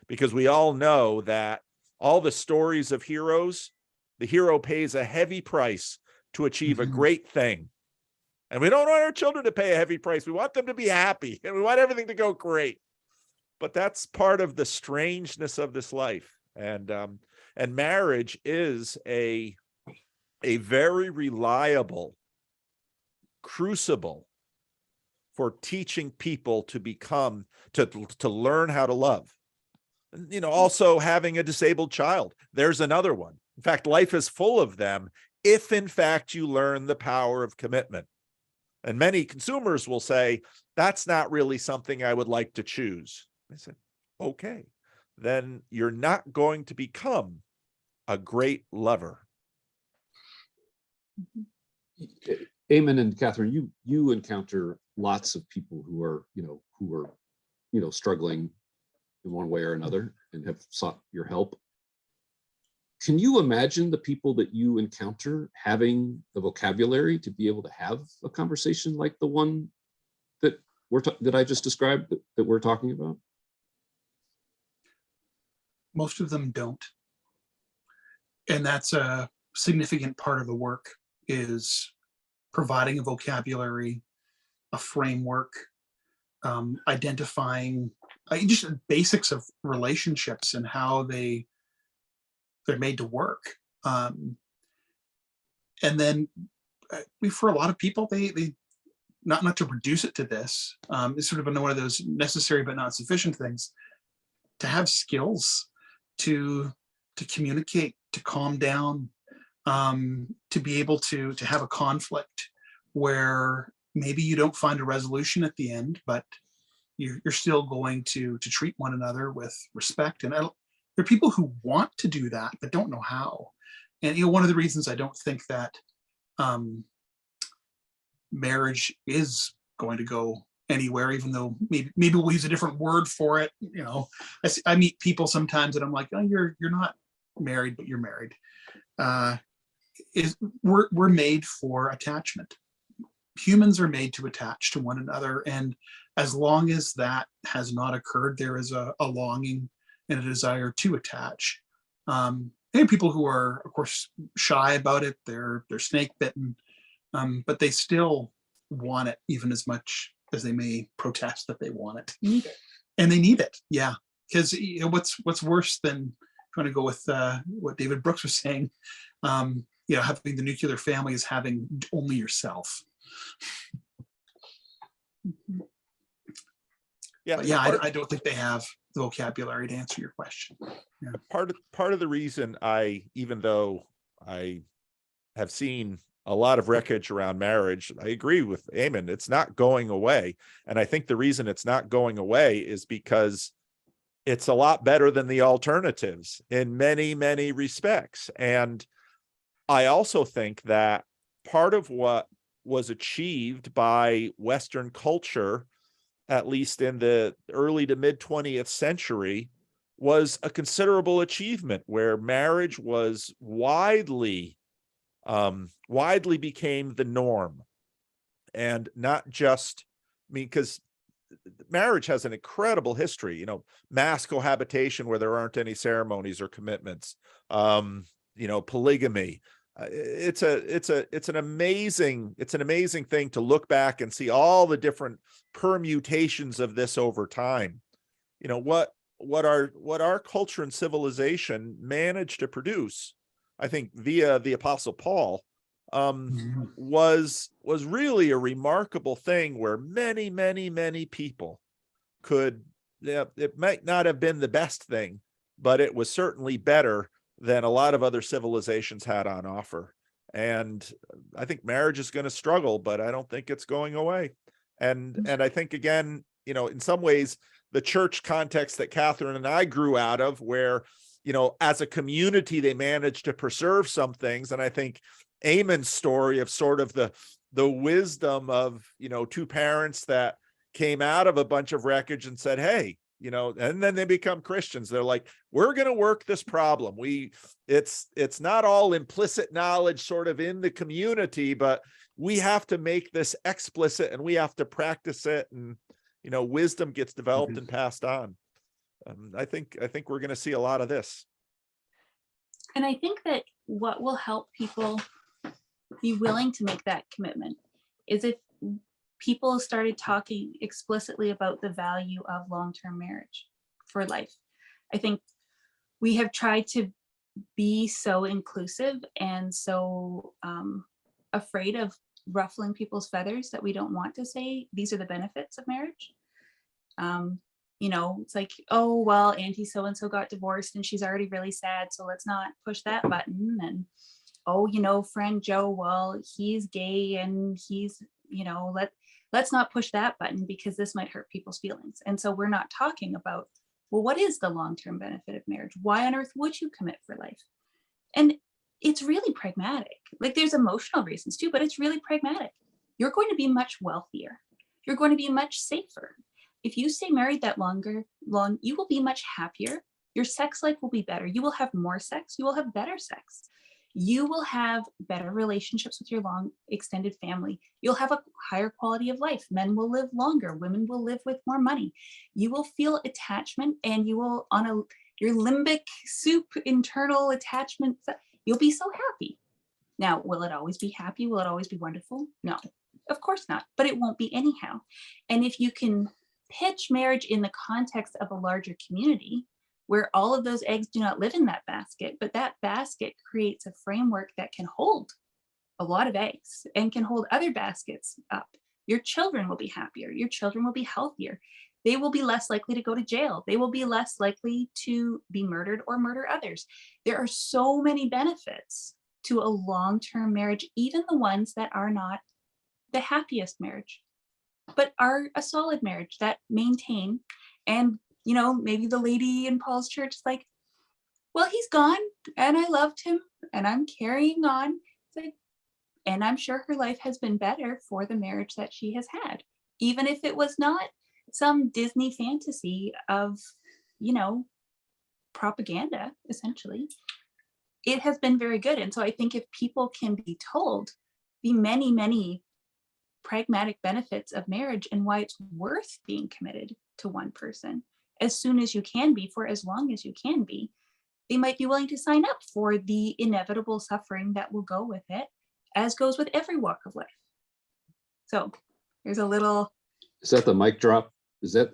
Because we all know that all the stories of heroes, the hero pays a heavy price to achieve a great thing. And we don't want our children to pay a heavy price. We want them to be happy, and we want everything to go great. But that's part of the strangeness of this life. And marriage is a very reliable crucible for teaching people to become, to learn how to love. And, you know, also having a disabled child, there's another one. In fact, life is full of them, if in fact you learn the power of commitment. And many consumers will say, that's not really something I would like to choose. I said, okay, then you're not going to become a great lover. Eamonn and Catherine, you encounter lots of people who are struggling in one way or another and have sought your help. Can you imagine the people that you encounter having the vocabulary to be able to have a conversation like the one that I just described, that we're talking about? Most of them don't. And that's a significant part of the work, is providing a vocabulary, a framework, identifying just the basics of relationships and how they're made to work. And then for a lot of people, they not to reduce it to this, it's sort of one of those necessary but not sufficient things, to have skills to communicate, to calm down, to be able to have a conflict where maybe you don't find a resolution at the end, but you're still going to treat one another with respect. And there are people who want to do that but don't know how. And one of the reasons I don't think that marriage is going to go anywhere, even though maybe we'll use a different word for it. I meet people sometimes and I'm like, oh, you're not married, but you're married. We're made for attachment. Humans are made to attach to one another, and as long as that has not occurred, there is a longing and a desire to attach. There are people who are, of course, shy about it. They're snake bitten, but they still want it even as much as they may protest that they want it. Need it. And they need it, yeah. Because what's worse than trying to go with what David Brooks was saying? Having the nuclear family is having only yourself. Yeah, but yeah, I don't think they have the vocabulary to answer your question. Yeah. Part of the reason even though I have seen a lot of wreckage around marriage, I agree with Eamonn, it's not going away. And I think the reason it's not going away is because it's a lot better than the alternatives in many, many respects. And I also think that part of what was achieved by Western culture, at least in the early to mid 20th century, was a considerable achievement, where marriage was widely became the norm. And not just, I mean, because marriage has an incredible history, mass cohabitation where there aren't any ceremonies or commitments, polygamy. It's an amazing thing to look back and see all the different permutations of this over time. What our culture and civilization managed to produce, I think via the Apostle Paul, Mhm. was really a remarkable thing, where many people could, yeah, it might not have been the best thing, but it was certainly better than a lot of other civilizations had on offer. And I think marriage is going to struggle, but I don't think it's going away. And I think, again, in some ways, the church context that Catherine and I grew out of, where, as a community, they managed to preserve some things. And I think Eamonn's story of sort of the wisdom of, two parents that came out of a bunch of wreckage and said, hey, and then they become Christians. They're like, we're going to work this problem. It's not all implicit knowledge sort of in the community, but we have to make this explicit, and we have to practice it. And, wisdom gets developed and passed on. I think we're going to see a lot of this. And I think that what will help people be willing to make that commitment is if people started talking explicitly about the value of long-term marriage for life. I think we have tried to be so inclusive and so afraid of ruffling people's feathers that we don't want to say these are the benefits of marriage. It's like, oh, well, Auntie so-and-so got divorced and she's already really sad, so let's not push that button. And, oh, friend Joe, well, he's gay and he's, let's not push that button because this might hurt people's feelings. And so we're not talking about, well, what is the long-term benefit of marriage? Why on earth would you commit for life? And it's really pragmatic. Like, there's emotional reasons too, but it's really pragmatic. You're going to be much wealthier. You're going to be much safer. If you stay married that long, you will be much happier. Your sex life will be better. You will have more sex. You will have better sex. You will have better relationships with your long extended family. You'll have a higher quality of life. Men will live longer. Women will live with more money. You will feel attachment, and you will, your limbic soup internal attachment, you'll be so happy. Now, will it always be happy? Will it always be wonderful? No, of course not, but it won't be anyhow. And if you can pitch marriage in the context of a larger community, where all of those eggs do not live in that basket, but that basket creates a framework that can hold a lot of eggs and can hold other baskets up. Your children will be happier. Your children will be healthier. They will be less likely to go to jail. They will be less likely to be murdered or murder others. There are so many benefits to a long-term marriage, even the ones that are not the happiest marriage, but are a solid marriage that maintain. And maybe the lady in Paul's church is like, well, he's gone and I loved him and I'm carrying on. It's like, and I'm sure her life has been better for the marriage that she has had, even if it was not some Disney fantasy of, propaganda, essentially. It has been very good. And so I think if people can be told the many pragmatic benefits of marriage and why it's worth being committed to one person as soon as you can be, for as long as you can be, they might be willing to sign up for the inevitable suffering that will go with it, as goes with every walk of life. So there's a little. Is that the mic drop? Is that?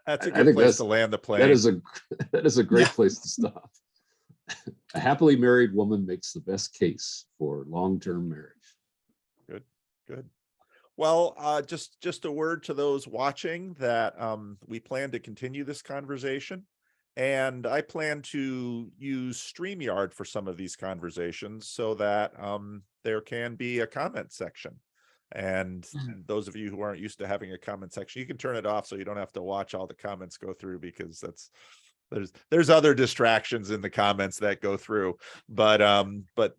That's a I good think place to land the plane. That is a great place to stop. A happily married woman makes the best case for long-term marriage. Good. Well, just a word to those watching that we plan to continue this conversation, and I plan to use StreamYard for some of these conversations so that there can be a comment section. And those of you who aren't used to having a comment section, you can turn it off so you don't have to watch all the comments go through, because there's other distractions in the comments that go through, but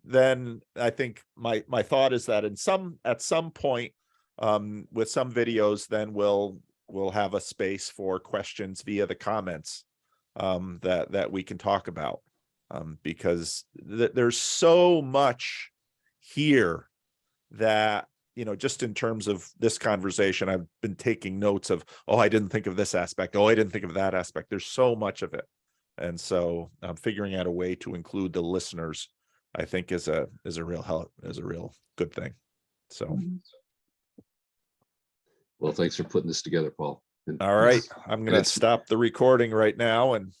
then I think my thought is that at some point, with some videos, then we'll have a space for questions via the comments, that we can talk about, because there's so much here that, just in terms of this conversation, I've been taking notes of, oh, I didn't think of this aspect. Oh, I didn't think of that aspect. There's so much of it. And so figuring out a way to include the listeners, I think is a real good thing. So, Mhm. Well, thanks for putting this together, Paul. And all right, it's- I'm going and to it's stop the recording right now and